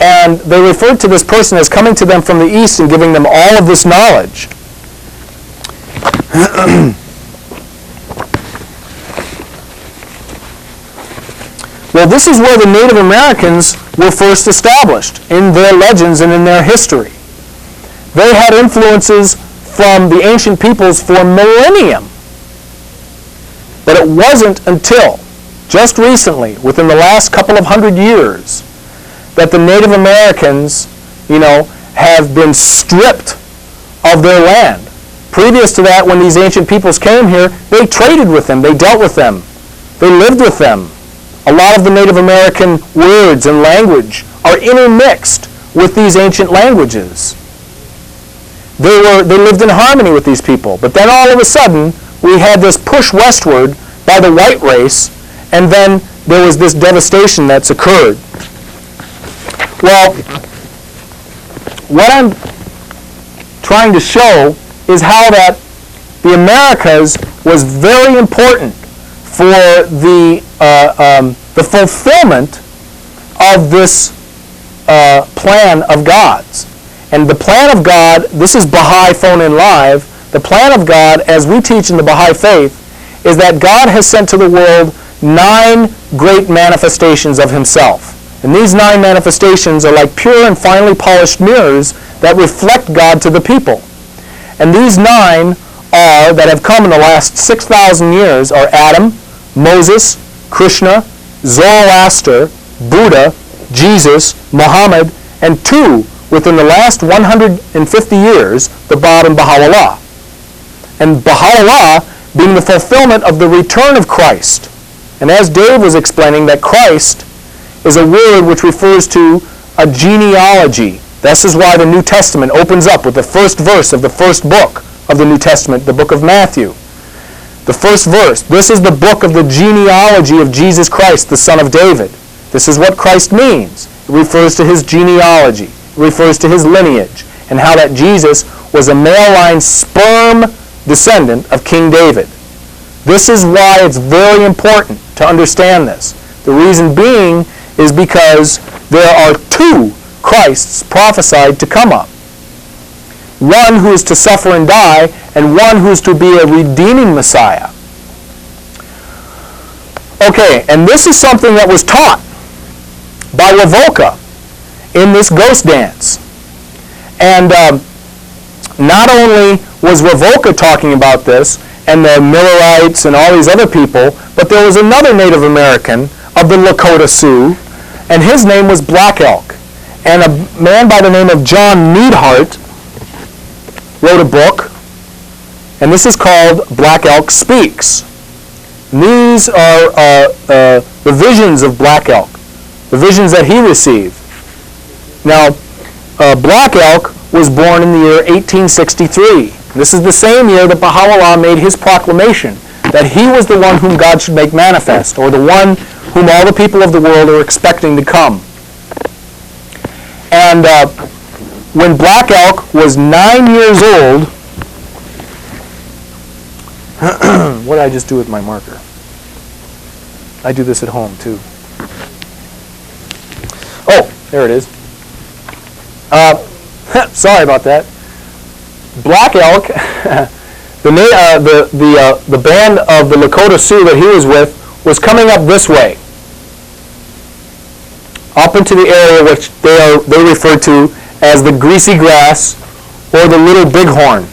And they referred to this person as coming to them from the east and giving them all of this knowledge. Well, this is where the Native Americans were first established in their legends and in their history. They had influences from the ancient peoples for millennium. But it wasn't until just recently, within the last couple of hundred years, that the Native Americans, have been stripped of their land. Previous to that, when these ancient peoples came here, they traded with them, they dealt with them, they lived with them. A lot of the Native American words and language are intermixed with these ancient languages. They lived in harmony with these people. But then all of a sudden, we had this push westward by the white race, and then there was this devastation that's occurred. Well, what I'm trying to show is how that the Americas was very important for the fulfillment of this plan of God's. And the plan of God, this is Baha'i Phone In Live, the plan of God, as we teach in the Baha'i faith, is that God has sent to the world 9 great manifestations of himself. And these 9 manifestations are like pure and finely polished mirrors that reflect God to the people. And these 9 that have come in the last 6,000 years are Adam, Moses, Krishna, Zoroaster, Buddha, Jesus, Muhammad, and 2 within the last 150 years, the Bab and Baha'u'llah. And Baha'u'llah being the fulfillment of the return of Christ. And as Dave was explaining, that Christ is a word which refers to a genealogy. This is why the New Testament opens up with the first verse of the first book of the New Testament, the book of Matthew. The first verse, this is the book of the genealogy of Jesus Christ, the son of David. This is what Christ means. It refers to his genealogy. It refers to his lineage, and how that Jesus was a male line sperm descendant of King David. This is why it's very important to understand this. The reason being is because there are 2 Christs prophesied to come up. One who is to suffer and die, and one who is to be a redeeming Messiah. Okay, and this is something that was taught by Ravoka in this ghost dance. And not only was Ravoka talking about this, and the Millerites and all these other people, but there was another Native American of the Lakota Sioux, and his name was Black Elk. And a man by the name of John Neidhart wrote a book, and this is called Black Elk Speaks. And these are the visions of Black Elk, the visions that he received. Now, Black Elk was born in the year 1863. This is the same year that Baha'u'llah made his proclamation that he was the one whom God should make manifest, or the one whom all the people of the world are expecting to come. And when Black Elk was 9 years old, what did I just do with my marker? I do this at home too. Oh, there it is. Sorry about that. Black Elk, the band of the Lakota Sioux that he was with was coming up this way, up into the area which they refer to as the Greasy Grass or the Little Bighorn.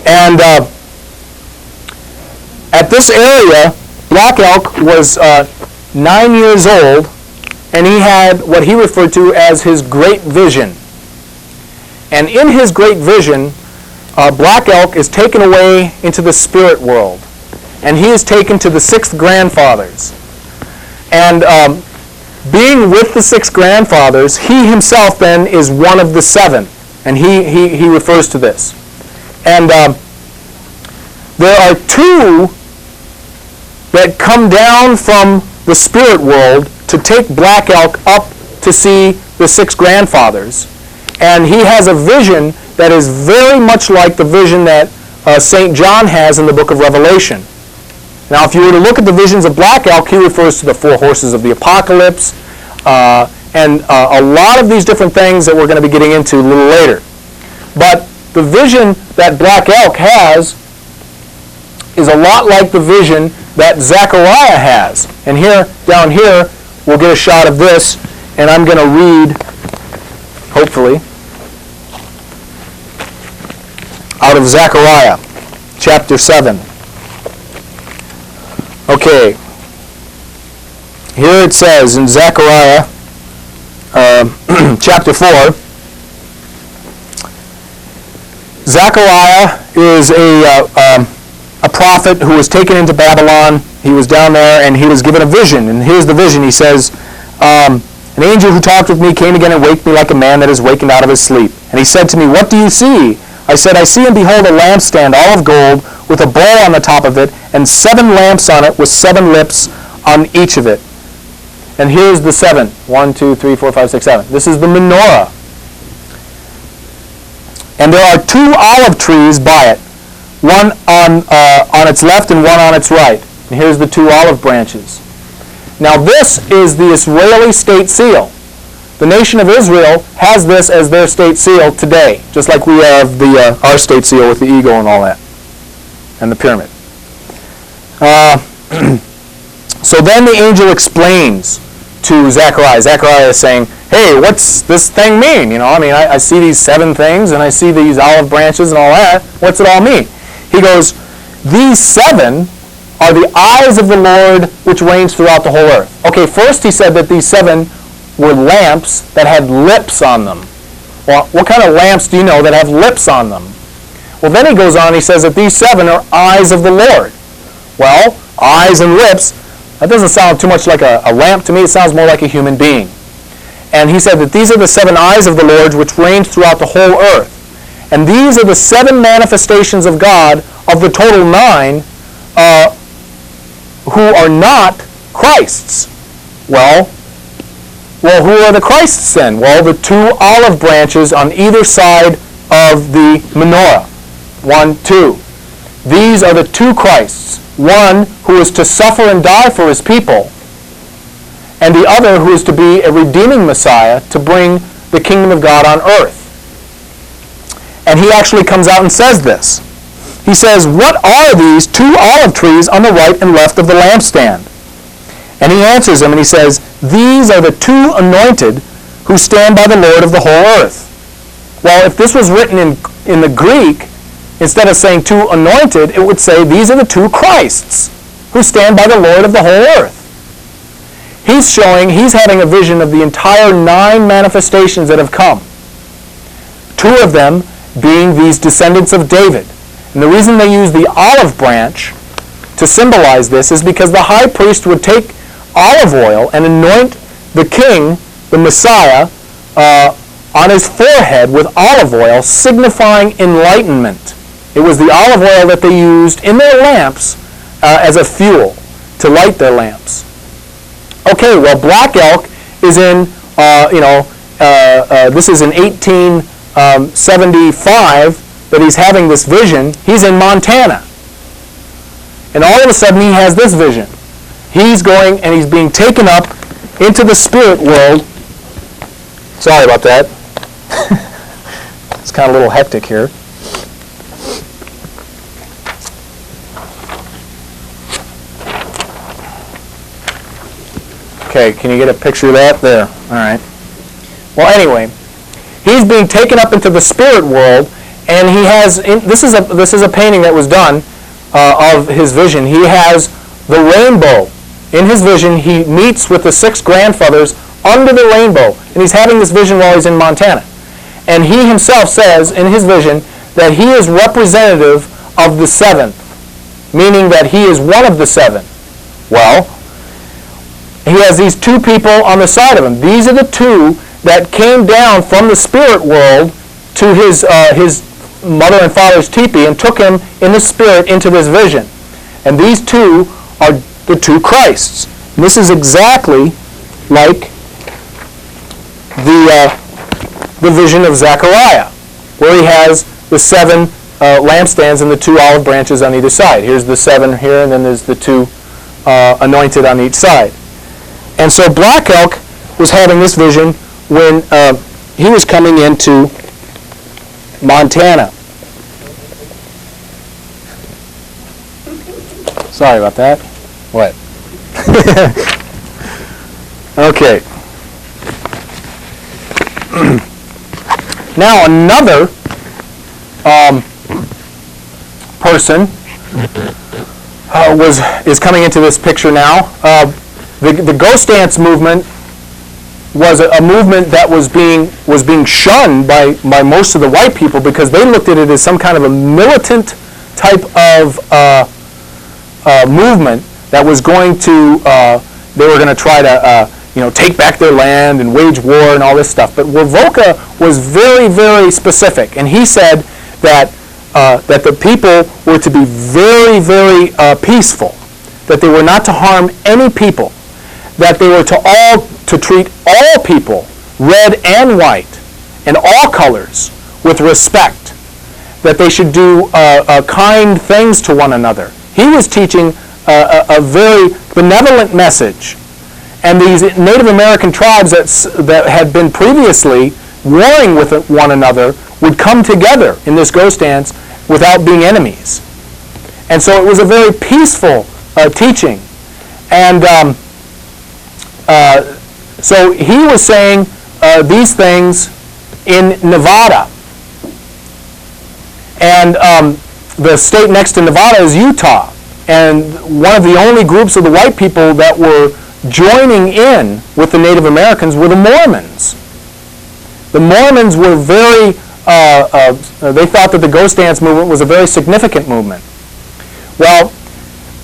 And at this area, Black Elk was 9 years old, and he had what he referred to as his great vision. And in his great vision, Black Elk is taken away into the spirit world, and he is taken to the 6th grandfathers. And being with the 6 grandfathers, he himself then is one of the 7, and he refers to this. And there are 2 that come down from the spirit world to take Black Elk up to see the 6 grandfathers. And he has a vision that is very much like the vision that St. John has in the book of Revelation. Now, if you were to look at the visions of Black Elk, he refers to the 4 horses of the apocalypse, and a lot of these different things that we're going to be getting into a little later. But the vision that Black Elk has is a lot like the vision that Zechariah has. And here, down here, we'll get a shot of this, and I'm going to read, hopefully, out of Zechariah, chapter 7. Okay. Here it says in Zechariah, chapter 4, Zechariah is a prophet who was taken into Babylon. He was down there and he was given a vision. And here's the vision. He says, an angel who talked with me came again and waked me like a man that is wakened out of his sleep. And he said to me, what do you see? I said, I see and behold a lampstand, all of gold, with a bowl on the top of it, and 7 lamps on it with 7 lips on each of it. And here's the 7. 1, 2, 3, 4, 5, 6, 7. This is the menorah. And there are 2 olive trees by it, one on its left and one on its right. And here's the 2 olive branches. Now this is the Israeli state seal. The nation of Israel has this as their state seal today, just like we have our state seal with the eagle and all that, and the pyramid. So then the angel explains to Zechariah. Zechariah is saying, hey, what's this thing mean? You know, I mean, I see these 7 things, and I see these olive branches and all that. What's it all mean? He goes, these 7 are the eyes of the Lord which reigns throughout the whole earth. Okay, first he said that these 7 were lamps that had lips on them. Well, what kind of lamps do you know that have lips on them? Well, then he goes on, he says that these 7 are eyes of the Lord. Well, eyes and lips, that doesn't sound too much like a lamp to me. It sounds more like a human being. And he said that these are the 7 eyes of the Lord which reigns throughout the whole earth. And these are the 7 manifestations of God of the total 9 who are not Christ's. Well, who are the Christs then? Well, the 2 olive branches on either side of the menorah. 1, 2. These are the 2 Christs. One who is to suffer and die for his people, and the other who is to be a redeeming Messiah to bring the kingdom of God on earth. And he actually comes out and says this. He says, what are these 2 olive trees on the right and left of the lampstand? And he answers him and he says, these are the 2 anointed who stand by the Lord of the whole earth. Well, if this was written in the Greek, instead of saying 2 anointed, it would say these are the 2 Christs who stand by the Lord of the whole earth. He's having a vision of the entire 9 manifestations that have come. 2 of them being these descendants of David. And the reason they use the olive branch to symbolize this is because the high priest would take olive oil and anoint the king, the Messiah, on his forehead with olive oil, signifying enlightenment. It was the olive oil that they used in their lamps as a fuel to light their lamps. Okay, well, Black Elk is in, this is in 1875 that he's having this vision. He's in Montana. And all of a sudden he has this vision. He's going and he's being taken up into the spirit world. Sorry about that. It's kind of a little hectic here. Okay, can you get a picture of that? There. All right. Well, anyway, he's being taken up into the spirit world, and he has. This is a painting that was done of his vision. He has the rainbow in his vision. He meets with the 6 grandfathers under the rainbow, and he's having this vision while he's in Montana. And he himself says in his vision that he is representative of the 7th, meaning that he is one of the 7. Well, he has these 2 people on the side of him. These are the 2 that came down from the spirit world to his mother and father's teepee and took him in the spirit into this vision. And these 2 are the 2 Christs. And this is exactly like the vision of Zechariah, where he has the 7 lampstands and the 2 olive branches on either side. Here's the 7 here, and then there's the 2 anointed on each side. And so Black Elk was having this vision when he was coming into Montana. Sorry about that. What? Okay. Now another person is coming into this picture now. The ghost dance movement was a movement that was being shunned by most of the white people because they looked at it as some kind of a militant type of movement that was going to they were going to try to take back their land and wage war and all this stuff. But Wovoka was very, very specific, and he said that that the people were to be very, very peaceful, that they were not to harm any people, that they were to treat all people, red and white, and all colors, with respect, that they should do kind things to one another. He was teaching a very benevolent message. And these Native American tribes that had been previously warring with one another would come together in this ghost dance without being enemies. And so it was a very peaceful teaching. And so he was saying these things in Nevada. And the state next to Nevada is Utah. And one of the only groups of the white people that were joining in with the Native Americans were the Mormons. The Mormons were very, they thought that the ghost dance movement was a very significant movement. Well,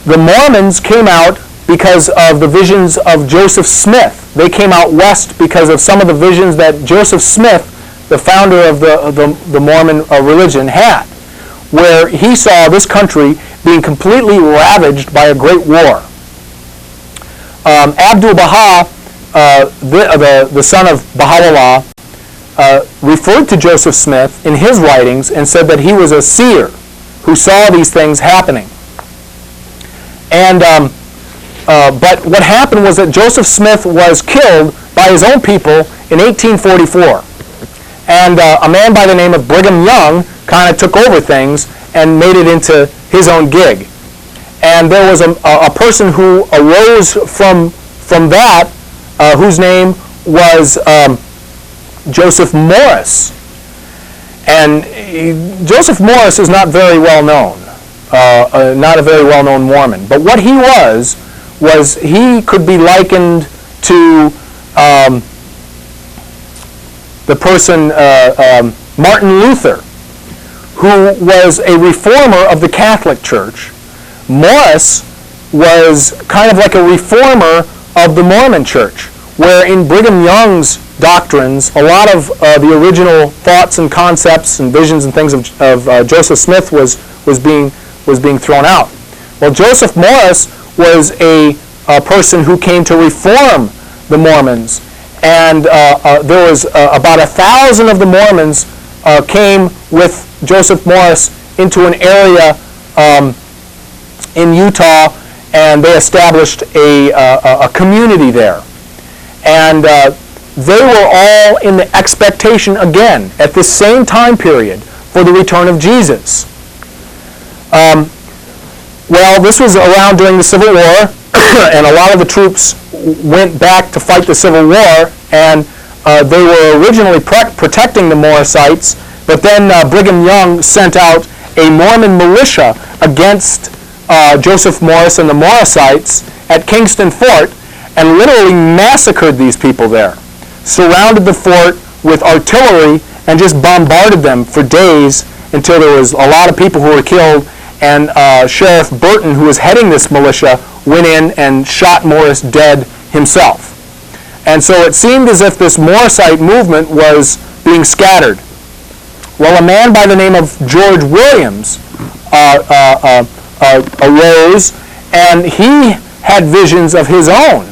the Mormons came out because of the visions of Joseph Smith. They came out west because of some of the visions that Joseph Smith, the founder of the Mormon religion, had, where he saw this country being completely ravaged by a great war. Abdu'l-Baha, the son of Baha'u'llah, referred to Joseph Smith in his writings and said that he was a seer who saw these things happening. And but what happened was that Joseph Smith was killed by his own people in 1844. And a man by the name of Brigham Young kind of took over things and made it into his own gig. And there was a person who arose from that, whose name was Joseph Morris. And Joseph Morris is not very well known, not a very well known Mormon. But what he was he could be likened to the person Martin Luther, who was a reformer of the Catholic Church. Morris was kind of like a reformer of the Mormon Church, where in Brigham Young's doctrines, a lot of the original thoughts and concepts and visions and things of Joseph Smith was being thrown out. Well, Joseph Morris was a person who came to reform the Mormons, and there was about 1,000 of the Mormons came with Joseph Morris into an area in Utah, and they established a community there. And they were all in the expectation again at this same time period for the return of Jesus. Well, this was around during the Civil War, and a lot of the troops went back to fight the Civil War, and they were originally protecting the Morrisites, but then Brigham Young sent out a Mormon militia against Joseph Morris and the Morrisites at Kingston Fort, and literally massacred these people there. Surrounded the fort with artillery and just bombarded them for days until there was a lot of people who were killed, and Sheriff Burton, who was heading this militia, went in and shot Morris dead himself. And so it seemed as if this Morrisite movement was being scattered. Well, a man by the name of George Williams arose, and he had visions of his own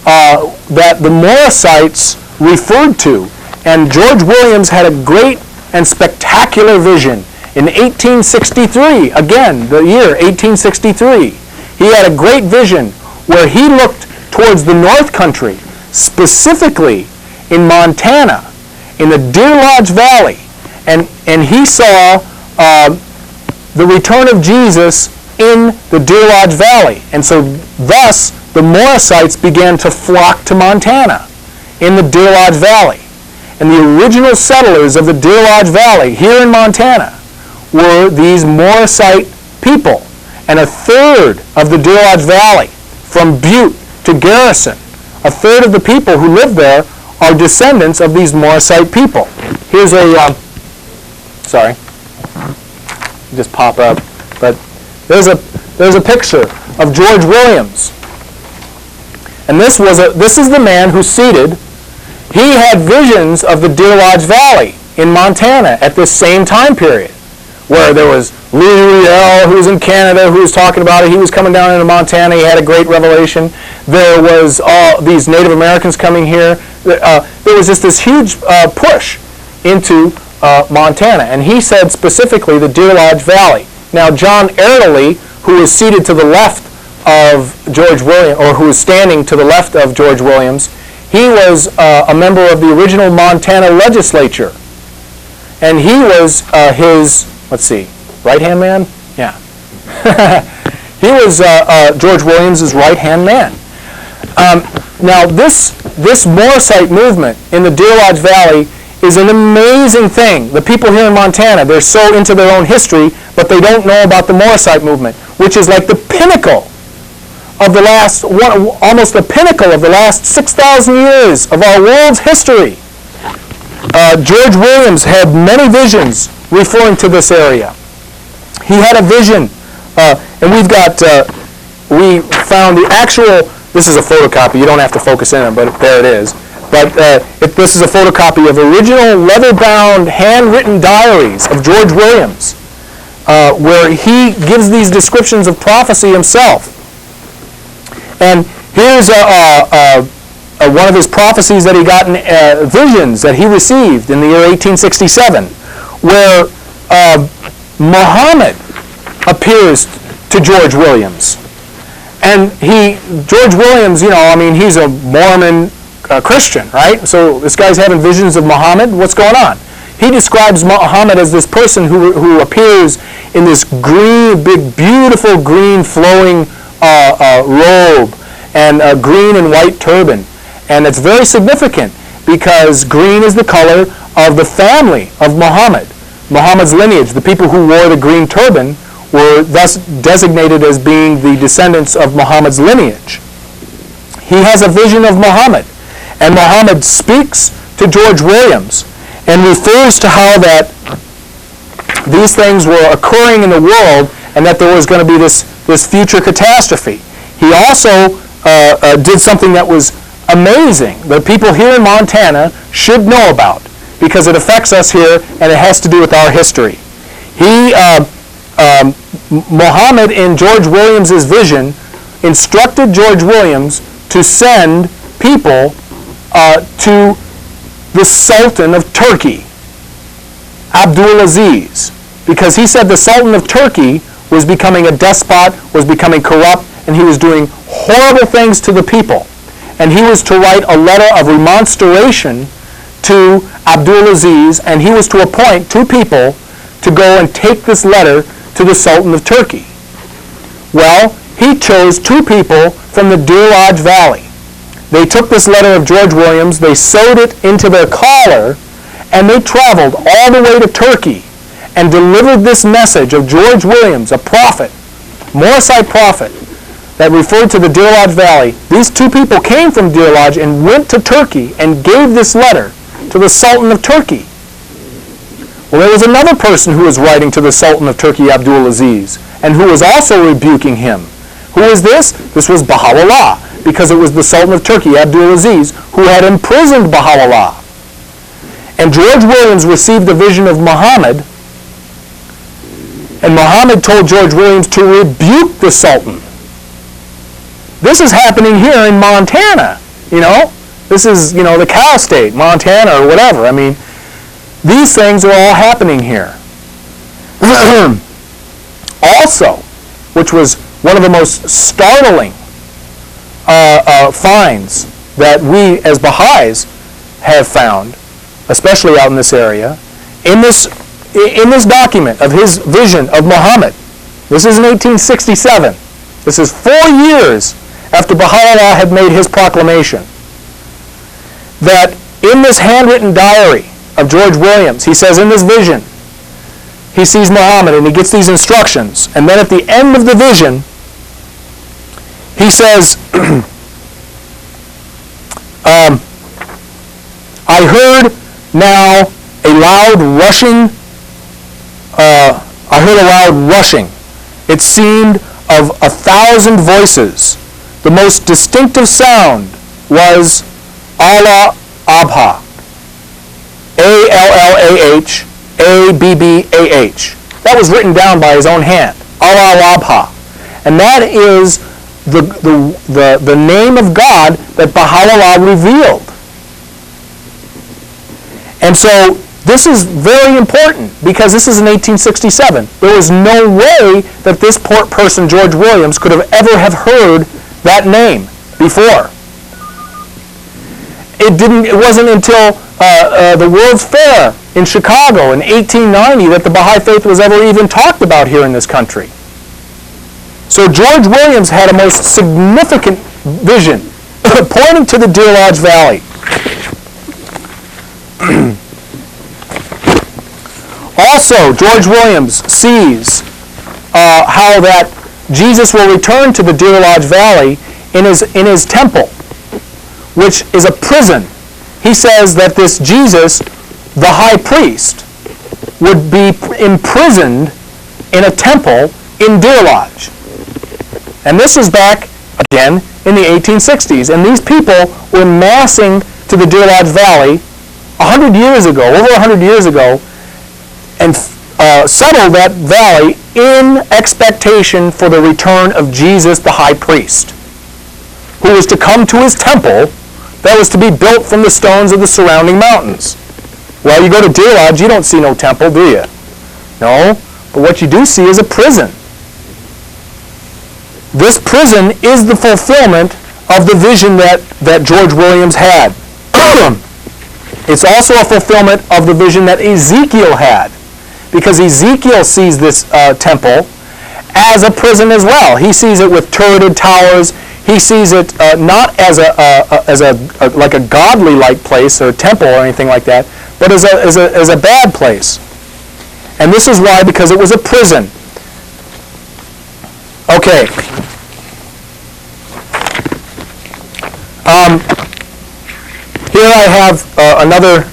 that the Morrisites referred to. And George Williams had a great and spectacular vision. In 1863, again, the year 1863, he had a great vision where he looked towards the North Country, specifically in Montana, in the Deer Lodge Valley, and he saw the return of Jesus in the Deer Lodge Valley. And so thus, the Morrisites began to flock to Montana in the Deer Lodge Valley. And the original settlers of the Deer Lodge Valley here in Montana were these Morrisite people. And a third of the Deer Lodge Valley, from Butte to Garrison, a third of the people who live there are descendants of these Morrisite people. Here's a, sorry, just pop up, but there's a picture of George Williams. And this is the man who's seated. He had visions of the Deer Lodge Valley in Montana at this same time period, where there was Louis Riel, who was in Canada, who was talking about it. He was coming down into Montana. He had a great revelation. There was all these Native Americans coming here. There was just this huge push into Montana. And he said specifically the Deer Lodge Valley. Now, John Erdeley, who was seated to the left of George Williams, or who was standing to the left of George Williams, he was a member of the original Montana legislature. And he was his, let's see, right-hand man? Yeah. He was George Williams' right-hand man. Now, this Morrisite movement in the Deer Lodge Valley is an amazing thing. The people here in Montana, they're so into their own history, but they don't know about the Morrisite movement, which is like the pinnacle of the last, almost the pinnacle of the last 6,000 years of our world's history. George Williams had many visions referring to this area. He had a vision, and we found the actual, this is a photocopy, you don't have to focus in on it, but there it is. But this is a photocopy of original leather-bound, handwritten diaries of George Williams, where he gives these descriptions of prophecy himself. And here's one of his prophecies that he got in visions that he received in the year 1867, where Muhammad appears to George Williams. And George Williams, he's a Mormon Christian, right? So this guy's having visions of Muhammad. What's going on? He describes Muhammad as this person who appears in this green, big, beautiful green flowing robe and a green and white turban. And it's very significant because green is the color of the family of Muhammad. Muhammad's lineage, the people who wore the green turban, were thus designated as being the descendants of Muhammad's lineage. He has a vision of Muhammad, and Muhammad speaks to George Williams and refers to how that these things were occurring in the world and that there was going to be this future catastrophe. He also did something that was amazing that people here in Montana should know about because it affects us here and it has to do with our history. Muhammad, in George Williams' vision, instructed George Williams to send people to the Sultan of Turkey, Abdulaziz, because he said the Sultan of Turkey was becoming a despot, was becoming corrupt, and he was doing horrible things to the people. And he was to write a letter of remonstration to Abdulaziz, and he was to appoint 2 people to go and take this letter to the Sultan of Turkey. Well, he chose 2 people from the Deer Lodge Valley. They took this letter of George Williams, they sewed it into their collar, and they traveled all the way to Turkey and delivered this message of George Williams, a prophet, Morrisite prophet, that referred to the Deer Lodge Valley. These 2 people came from Deer Lodge and went to Turkey and gave this letter to the Sultan of Turkey. Well, there was another person who was writing to the Sultan of Turkey, Abdulaziz, and who was also rebuking him. Who was this? This was Baha'u'llah, because it was the Sultan of Turkey, Abdulaziz, who had imprisoned Baha'u'llah. And George Williams received a vision of Muhammad, and Muhammad told George Williams to rebuke the Sultan. This is happening here in Montana, This is, the cow state, Montana or whatever. These things are all happening here. Also, which was one of the most startling finds that we as Baha'is have found, especially out in this area, in this document of his vision of Muhammad. This is in 1867. This is 4 years after Baha'u'llah had made his proclamation. That in this handwritten diary of George Williams, he says in this vision, he sees Muhammad and he gets these instructions. And then at the end of the vision, he says, I heard now a loud rushing. I heard a loud rushing. It seemed of 1,000 voices. The most distinctive sound was Allah Abha. A-L-L-A-H, A-B-B-A-H. That was written down by his own hand. Allah Abha. And that is the name of God that Baha'u'llah revealed. And so this is very important because this is in 1867. There was no way that this person, George Williams, could have ever have heard that name before. It wasn't until the World's Fair in Chicago in 1890 that the Baha'i Faith was ever even talked about here in this country. So George Williams had a most significant vision pointing to the Deer Lodge Valley. Also, George Williams sees how that Jesus will return to the Deer Lodge Valley in his temple, which is a prison. He says that this Jesus, the high priest, would be imprisoned in a temple in Deer Lodge. And this is back, again, in the 1860s. And these people were massing to the Deer Lodge Valley 100 years ago, over 100 years ago, and settled that valley in expectation for the return of Jesus, the high priest, who was to come to his temple that was to be built from the stones of the surrounding mountains. Well, you go to Deer Lodge, you don't see no temple, do you? No, but what you do see is a prison. This prison is the fulfillment of the vision that George Williams had. It's also a fulfillment of the vision that Ezekiel had, because Ezekiel sees this temple as a prison as well. He sees it with turreted towers. He sees it not as like a godly-like place or a temple or anything like that, but as a bad place. And this is why, because it was a prison. Okay. Here I have another,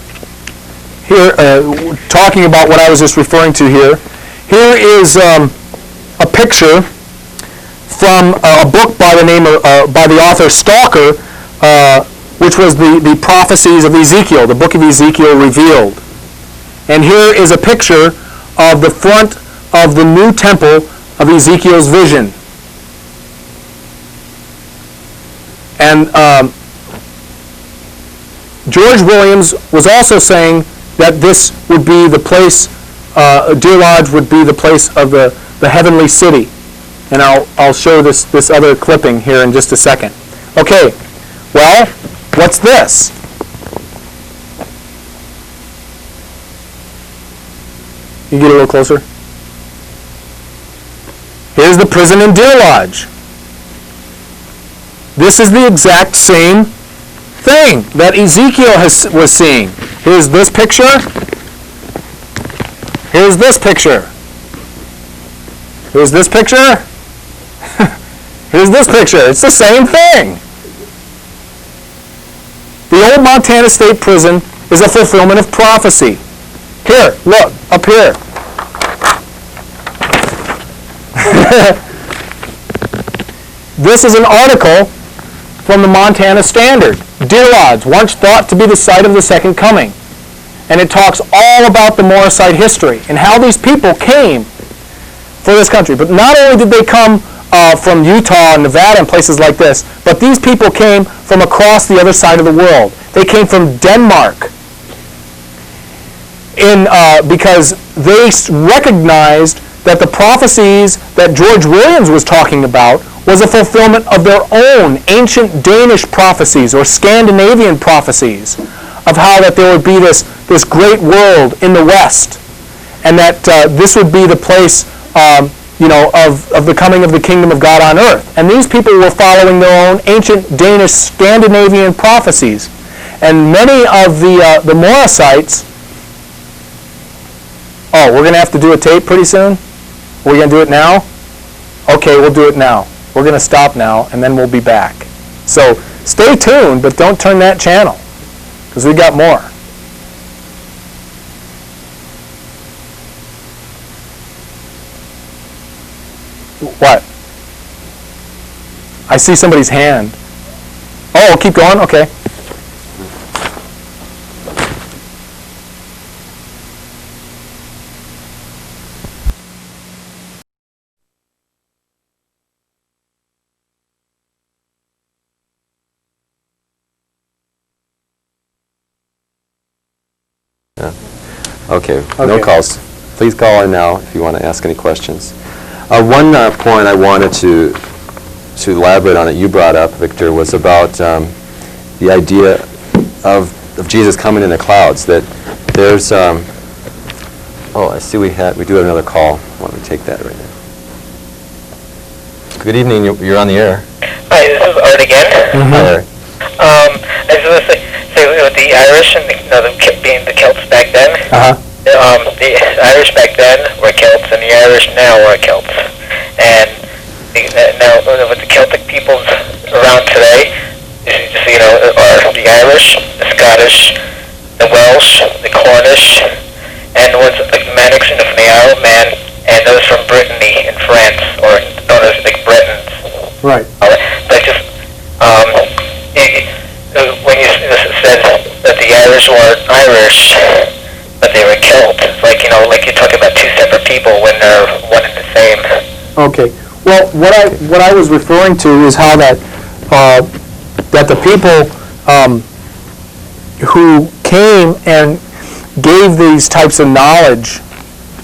talking about what I was just referring to here. Here is a picture from a book by the name of, by the author Stalker, which was the prophecies of Ezekiel, the book of Ezekiel revealed. And here is a picture of the front of the new temple of Ezekiel's vision. And George Williams was also saying that this would be the place, Deer Lodge would be the place of the heavenly city. And I'll show this other clipping here in just a second. Okay, well, what's this? You get a little closer? Here's the prison in Deer Lodge. This is the exact same thing that Ezekiel was seeing. Here's this picture. Here's this picture. Here's this picture. Here's this picture. It's the same thing. The old Montana State Prison is a fulfillment of prophecy. Here, look, up here. This is an article from the Montana Standard. Deer Lodge, once thought to be the site of the Second Coming. And it talks all about the Morrisite history and how these people came for this country. But not only did they come from Utah and Nevada and places like this, but these people came from across the other side of the world. They came from Denmark. because they recognized that the prophecies that George Williams was talking about was a fulfillment of their own ancient Danish prophecies or Scandinavian prophecies of how that there would be this great world in the West, and that this would be the place of the coming of the kingdom of God on earth. And these people were following their own ancient Danish Scandinavian prophecies. And many of the Morosites, oh, we're going to have to do a tape pretty soon? We're going to do it now? Okay, we'll do it now. We're going to stop now, and then we'll be back. So stay tuned, but don't turn that channel, because we got more. What? I see somebody's hand. Oh, keep going? Okay. Okay, no calls. Please call in now if you want to ask any questions. One point I wanted to elaborate on that you brought up, Victor, was about the idea of Jesus coming in the clouds. That there's, oh, I see we do have another call. Why don't we take that right now? Good evening. You're on the air. Hi, this is Art again. Mm-hmm. Hi, Art. I just want to say with the Irish and being the Celts back then. The Irish back then were Celts, and the Irish now are Celts. And now with the Celtic peoples around today, are the Irish, the Scottish, the Welsh, the Cornish, and the ones like Manx and the Isle of Man, and those from Brittany and France, or known as like Britons. Right. But just when you said that the Irish weren't Irish, but they were Celt, like you're talking about two separate people when they're one and the same. Okay. Well, what I was referring to is how that the people who came and gave these types of knowledge,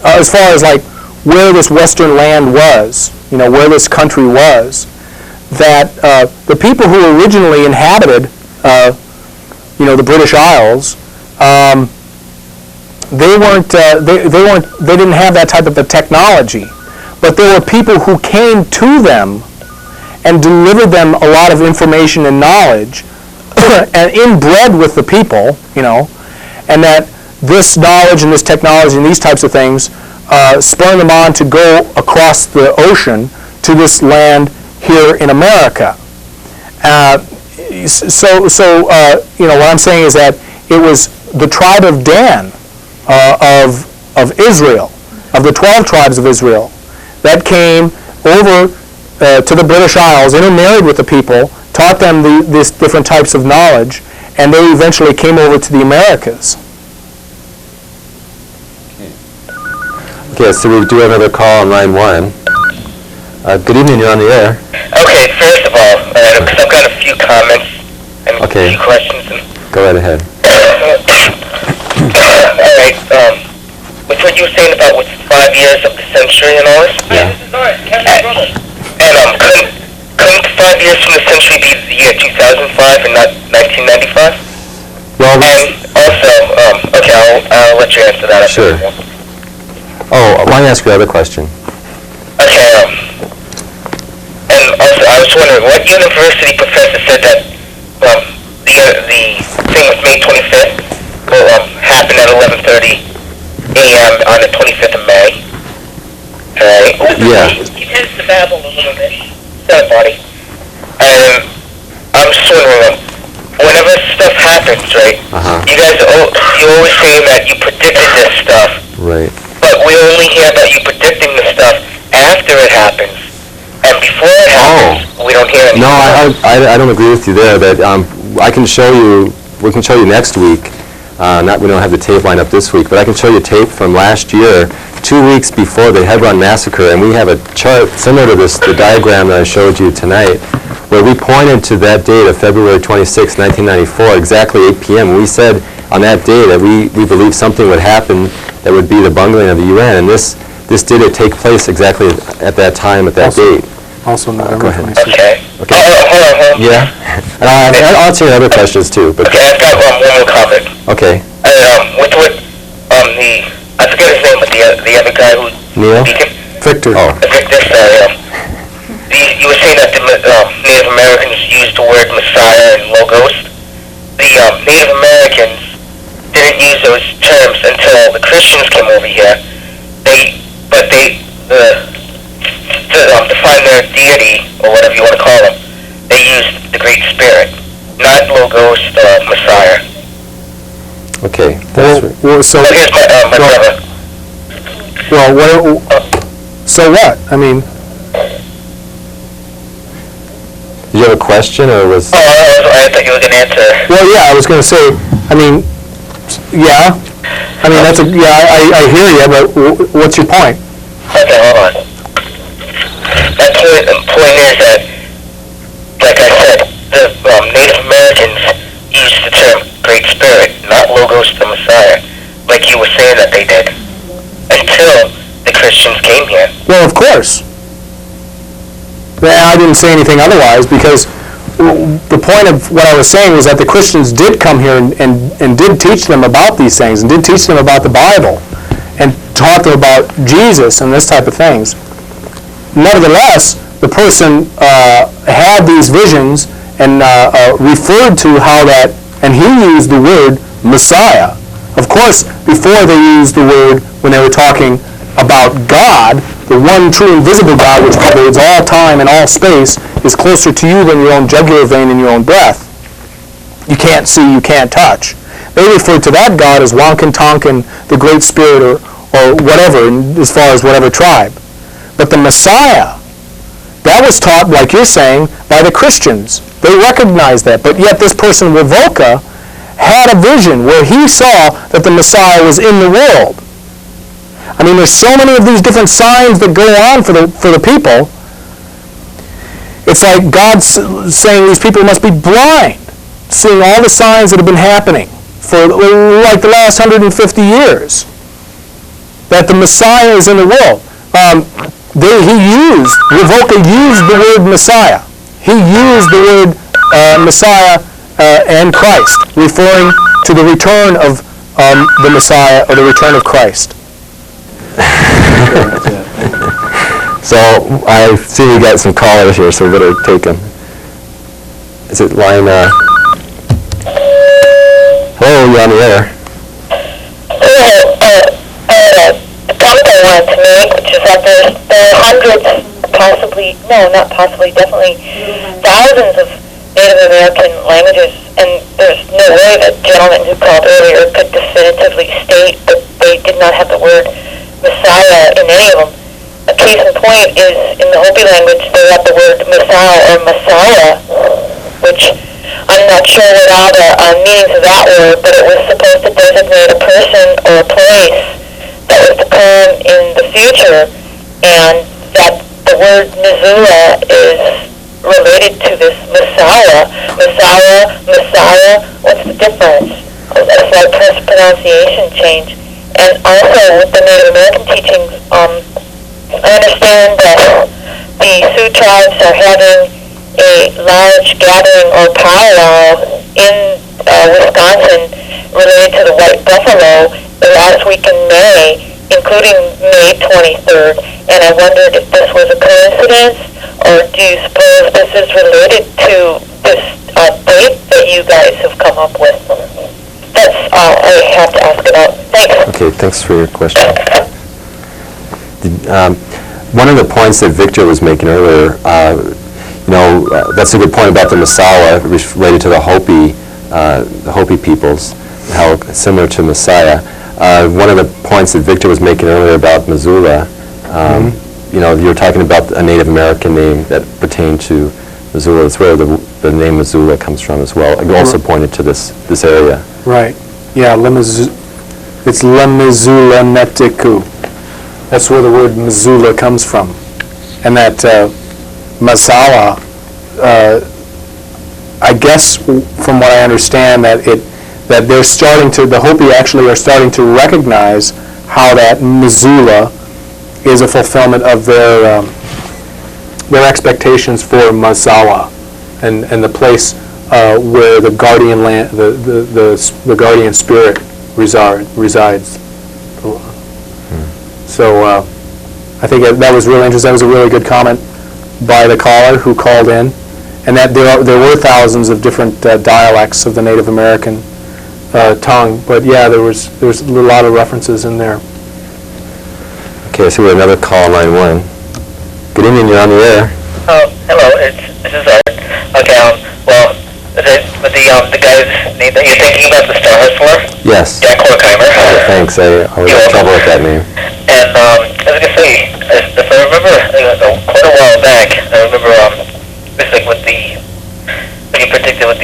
as far as like where this Western land was, where this country was, that the people who originally inhabited, the British Isles, they didn't have that type of a technology, but there were people who came to them and delivered them a lot of information and knowledge, and inbred with the people, and that this knowledge and this technology and these types of things spurred them on to go across the ocean to this land here in America. What I'm saying is that it was the tribe of Dan, of Israel, of the 12 tribes of Israel, that came over to the British Isles, intermarried with the people, taught them these different types of knowledge, and they eventually came over to the Americas. Okay, so we do have another call on line 1. Good evening, you're on the air. Okay, first of all, because I've got a few comments and a few questions. Go right ahead. All right, with what you were saying about 5 years of the century and all this? Yeah. And couldn't 5 years from the century be the year 2005 and not 1995? Well, and also, okay, I'll let you answer that. Sure. Oh, why don't you ask your other question? Okay, and also I was wondering, what university professor said that the thing with May 25th will happen at 11:30 a.m. on the 25th of May? Alright? Yeah. He tends to babble a little bit. Buddy. And I'm just wondering, whenever stuff happens, right? You guys, you always say that you predicted this stuff. Right. But we only hear about you predicting the stuff after it happens. And before it happens, we don't hear anything. No, I don't agree with you there. That I can show you. We can show you next week. We don't have the tape lined up this week, but I can show you tape from last year, 2 weeks before the Hebron massacre, and we have a chart similar to this, the diagram that I showed you tonight, where we pointed to that date of February 26, 1994, exactly 8 p.m. We said on that day that we believed something would happen that would be the bungling of the UN, and this did take place exactly at that time, at that date. Also go November ahead. 26th. Okay. Okay. Hold on. Yeah? And I'll answer your other questions too, but... Okay, I've got one more comment. Okay. With I forget his name, but the other guy who... Neil? Victor. Oh. Victor, you were saying that the Native Americans used the word Messiah and Logos. The Native Americans didn't use those terms until the Christians came over here. To define their deity, or whatever you want to call them, they used the Great Spirit, not Logos or Messiah. Okay. So Here's my brother. Well, so what? I mean, Did you have a question, or was... I thought you were going to answer. well, yeah, I was going to say, I mean, yeah. I mean, I hear you, but what's your point? Okay, hold on. My point is that, like I said, the Native Americans used the term Great Spirit, not Logos the Messiah, like you were saying that they did, until the Christians came here. Well, of course. I didn't say anything otherwise, because the point of what I was saying was that the Christians did come here and did teach them about these things, and did teach them about the Bible, and taught them about Jesus and this type of things. Nevertheless, the person had these visions and referred to how that, and he used the word Messiah. Of course, before they used the word, when they were talking about God, the one true invisible God, which pervades all time and all space, is closer to you than your own jugular vein and your own breath. You can't see, you can't touch. They referred to that God as Wankan Tonkin, the Great Spirit, or whatever, as far as whatever tribe. But the Messiah, that was taught, like you're saying, by the Christians. They recognized that. But yet this person, Wovoka, had a vision where he saw that the Messiah was in the world. I mean, there's so many of these different signs that go on for the people. It's like God's saying these people must be blind, seeing all the signs that have been happening for like the last 150 years, that the Messiah is in the world. Wovoka used the word Messiah. He used the word Messiah and Christ, referring to the return of the Messiah, or the return of Christ. So I see we got some callers here, so we better take them. Is it line... Hello, you're on the air. The comment I wanted to make, which is that there are hundreds, definitely thousands of Native American languages, and there's no way that gentleman who called earlier could definitively state that they did not have the word Messiah in any of them. A case in point is in the Hopi language, they have the word Messiah or Messiah, which I'm not sure what all the meanings of that were, but it was supposed to designate a person or a place that was to come in the future, and that the word Missoula is related to this Messiah. Messiah, what's the difference? A slight pronunciation change. And also with the Native American teachings, I understand that the Sioux tribes are having a large gathering or powwow in Wisconsin related to the white buffalo the last week in May, including May 23rd. And I wondered if this was a coincidence, or do you suppose this is related to this date that you guys have come up with? That's all I have to ask about. Thanks. Okay, thanks for your question. One of the points that Victor was making earlier, that's a good point about the Messiah related to the Hopi peoples, how similar to Messiah. One of the points that Victor was making earlier about Missoula, you were talking about a Native American name that pertained to Missoula. That's where the name Missoula comes from as well. It also pointed to this area. Right. Yeah, it's La Missoula Netiku. That's where the word Missoula comes from. And that Masala, I guess from what I understand, that that they're starting to, the Hopi actually are starting to recognize how that Missoula is a fulfillment of their expectations for Mazawa, and the place where the guardian land, the guardian spirit resides. So I think that was really interesting. That was a really good comment by the caller who called in, and that there were thousands of different dialects of the Native American tongue. But yeah, there was a lot of references in there. Okay, so we have another call, line 1. Good evening, you're on the air. Oh, hello, this is Art. Okay, well, the guy's name that you're thinking about the Star Wars for? Yes. Jack Horkheimer. Thanks, I was in trouble with that name. And I was going to say, if I remember, quite a while back, I remember, it was like when you predicted with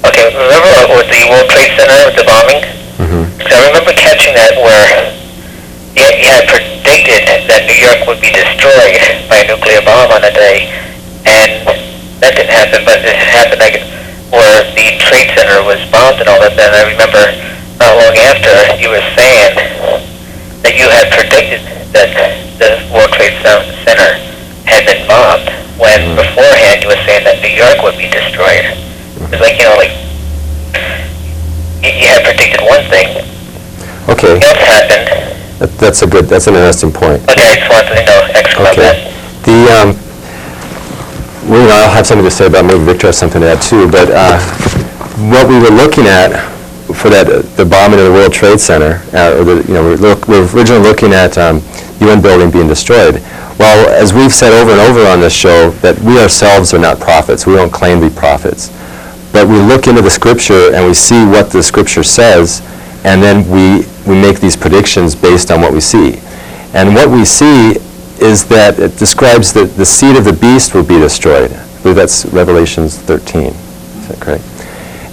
okay, remember with the World Trade Center, with the bombing? Mm-hmm. So I remember catching that where you had predicted that New York would be destroyed by a nuclear bomb on a day, and that didn't happen, but it happened like where the Trade Center was bombed and all that. Then I remember not long after you were saying that you had predicted that the World Trade Center had been bombed, when beforehand you were saying that New York would be destroyed. It's like, you had predicted one thing. Okay. What else happened? That's an interesting point. Okay, I just wanted to know extra about that. I'll have something to say about, maybe Victor has something to add too, but what we were looking at for the bombing of the World Trade Center, we're originally looking at UN building being destroyed. Well, as we've said over and over on this show, that we ourselves are not prophets. We don't claim to be prophets. But we look into the Scripture and we see what the Scripture says, and then we make these predictions based on what we see. And what we see is that it describes that the seed of the beast will be destroyed. I believe that's Revelation 13. Is that correct?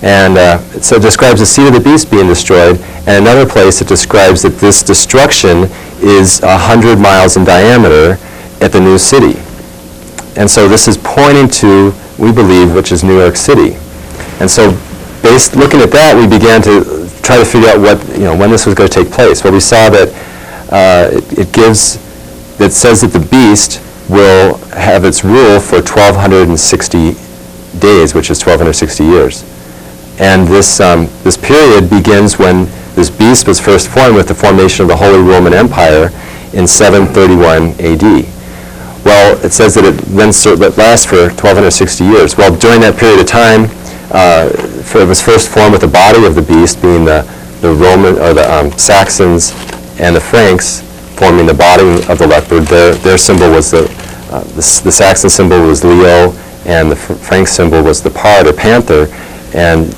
And so it describes the seed of the beast being destroyed. And another place it describes that this destruction is 100 miles in diameter at the new city. And so this is pointing to, we believe, which is New York City. And so looking at that, we began to try to figure out when this was going to take place. Well, we saw that it says that the beast will have its rule for 1,260 days, which is 1,260 years. And this period begins when this beast was first formed with the formation of the Holy Roman Empire in 731 AD. Well, it says that it then lasts for 1,260 years. Well, during that period of time, it was first formed with the body of the beast being the Roman or the Saxons and the Franks forming the body of the leopard. Their symbol was the Saxon symbol was Leo, and the Frank symbol was the pard or panther. And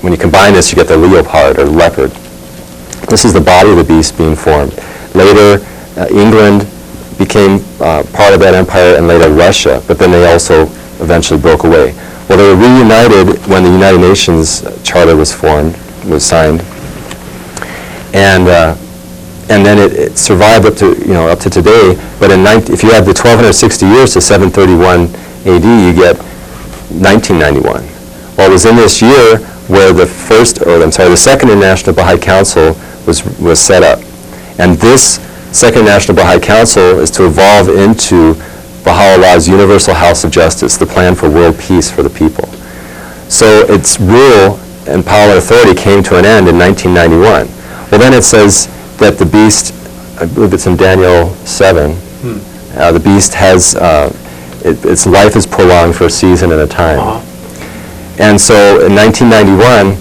when you combine this, you get the leopard or leopard. This is the body of the beast being formed. Later, England became part of that empire, and later Russia. But then they also eventually broke away. Well, they were reunited when the United Nations Charter was signed, and then it survived up to today. But if you add the 1,260 years to 731 AD, you get 1991. Well, it was in this year where the Second International Baha'i Council was set up, and this Second International Baha'i Council is to evolve into Baha'u'llah's Universal House of Justice, the plan for world peace for the people. So its rule and power and authority came to an end in 1991. Well, then it says that the beast, I believe it's in Daniel 7, the beast has, its life is prolonged for a season and a time. And so in 1991,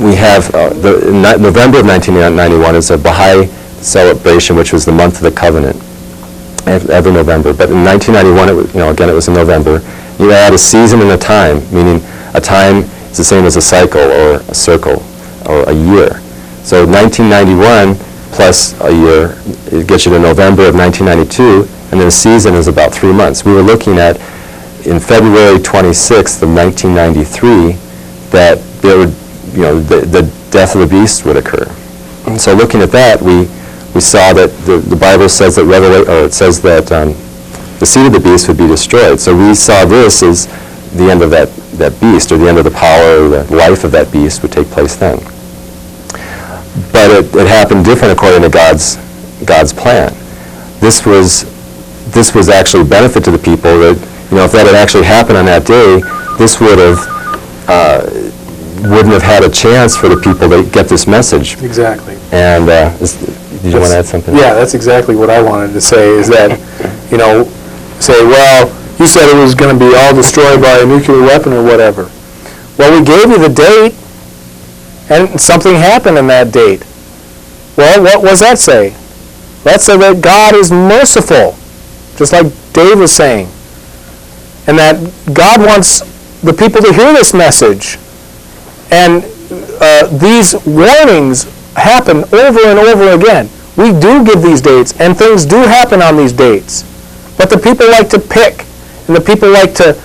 we have, November of 1991 is a Baha'i celebration, which was the month of the covenant, every November. But in 1991, again, it was in November. You add a season and a time, meaning a time is the same as a cycle or a circle or a year. So 1991 plus a year, it gets you to November of 1992, and then a season is about 3 months. We were looking at, in February 26th of 1993, that there would, the death of the beast would occur. And so looking at that, we saw that the Bible says that the seed of the beast would be destroyed. So we saw this as the end of that that beast, or the end of the power, or the life of that beast would take place then. But it happened different according to God's plan. This was actually a benefit to the people. That, if that had actually happened on that day, this wouldn't have had a chance for the people to get this message. Exactly. And did you want to add something? Yeah, that's exactly what I wanted to say, is that, say, well, you said it was going to be all destroyed by a nuclear weapon or whatever. Well, we gave you the date, and something happened in that date. Well, what does that say? That said that God is merciful, just like Dave was saying, and that God wants the people to hear this message. And these warnings happen over and over again. We do give these dates, and things do happen on these dates. But the people like to pick, and the people like to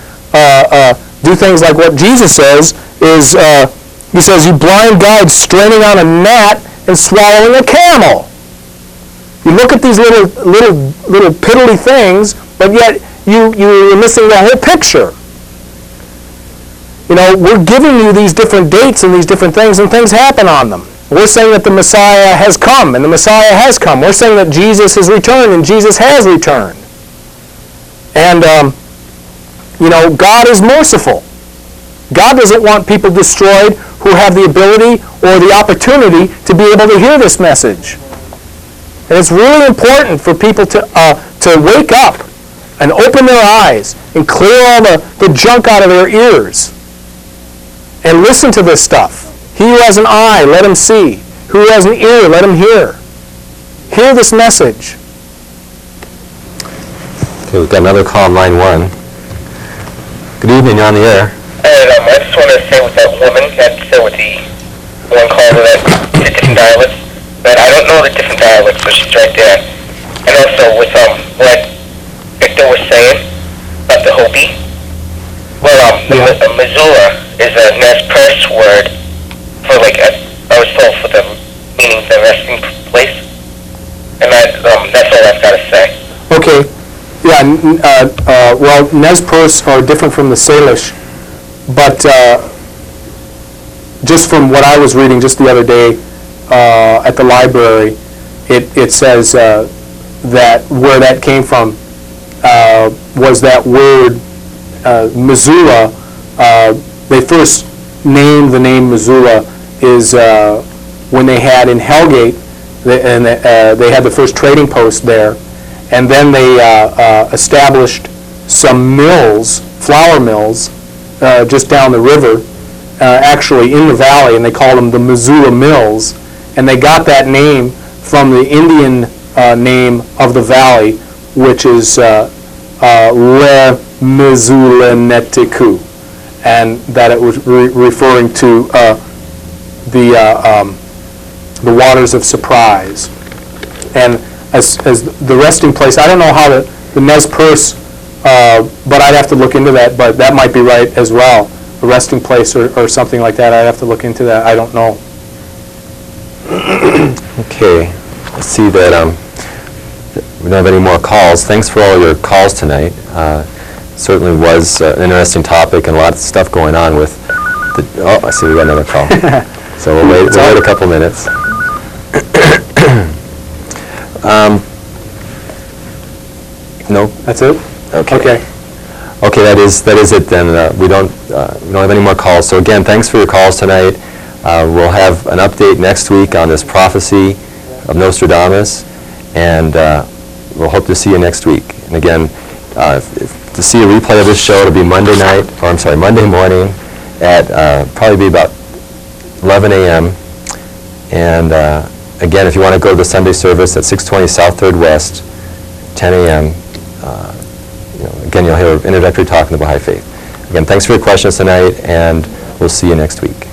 do things like what Jesus says is, he says, you blind guides straining on a gnat and swallowing a camel. You look at these little piddly things, but yet you're missing the whole picture. We're giving you these different dates and these different things, and things happen on them. We're saying that the Messiah has come, and the Messiah has come. We're saying that Jesus has returned, and Jesus has returned. And, God is merciful. God doesn't want people destroyed who have the ability or the opportunity to be able to hear this message. And it's really important for people to wake up and open their eyes and clear all the junk out of their ears and listen to this stuff. He who has an eye, let him see. Who has an ear, let him hear. Hear this message. Okay, we've got another call on line 1. Good evening, you're on the air. I just want to say with that woman, with the one caller that the different dialects, but I don't know the different dialects, so she's right there. And also with what Victor was saying about the Hopi. Well, Missoula is a Nez Perce word for I was told for the meaning the resting place. And that's all I've got to say. Okay. Yeah, well, Nez Perce are different from the Salish, but just from what I was reading just the other day at the library, it says that where that came from was that word Missoula. They first named the name Missoula is when they had in Hellgate, they had the first trading post there. And then they established some mills, flour mills, just down the river, actually in the valley, and they called them the Missoula Mills. And they got that name from the Indian name of the valley, which is Le Missoulaneticou, and that it was referring to the waters of surprise. And as the resting place, I don't know how the Nez Perce, but I'd have to look into that, but that might be right as well. A resting place or something like that, I'd have to look into that. I don't know. Okay, let's see that we don't have any more calls. Thanks for all your calls tonight. Certainly was an interesting topic and a lot of stuff going on with oh, I see we got another call. So we'll wait a couple minutes. No? That's it? Okay. Okay, that is it then. We don't have any more calls. So again, thanks for your calls tonight. We'll have an update next week on this prophecy of Nostradamus, and we'll hope to see you next week. And again, to see a replay of this show, it'll be Monday morning at probably be about 11 a.m. And again, if you want to go to the Sunday service at 620 South 3rd West, 10 a.m., again, you'll hear introductory talk on the Baha'i Faith. Again, thanks for your questions tonight, and we'll see you next week.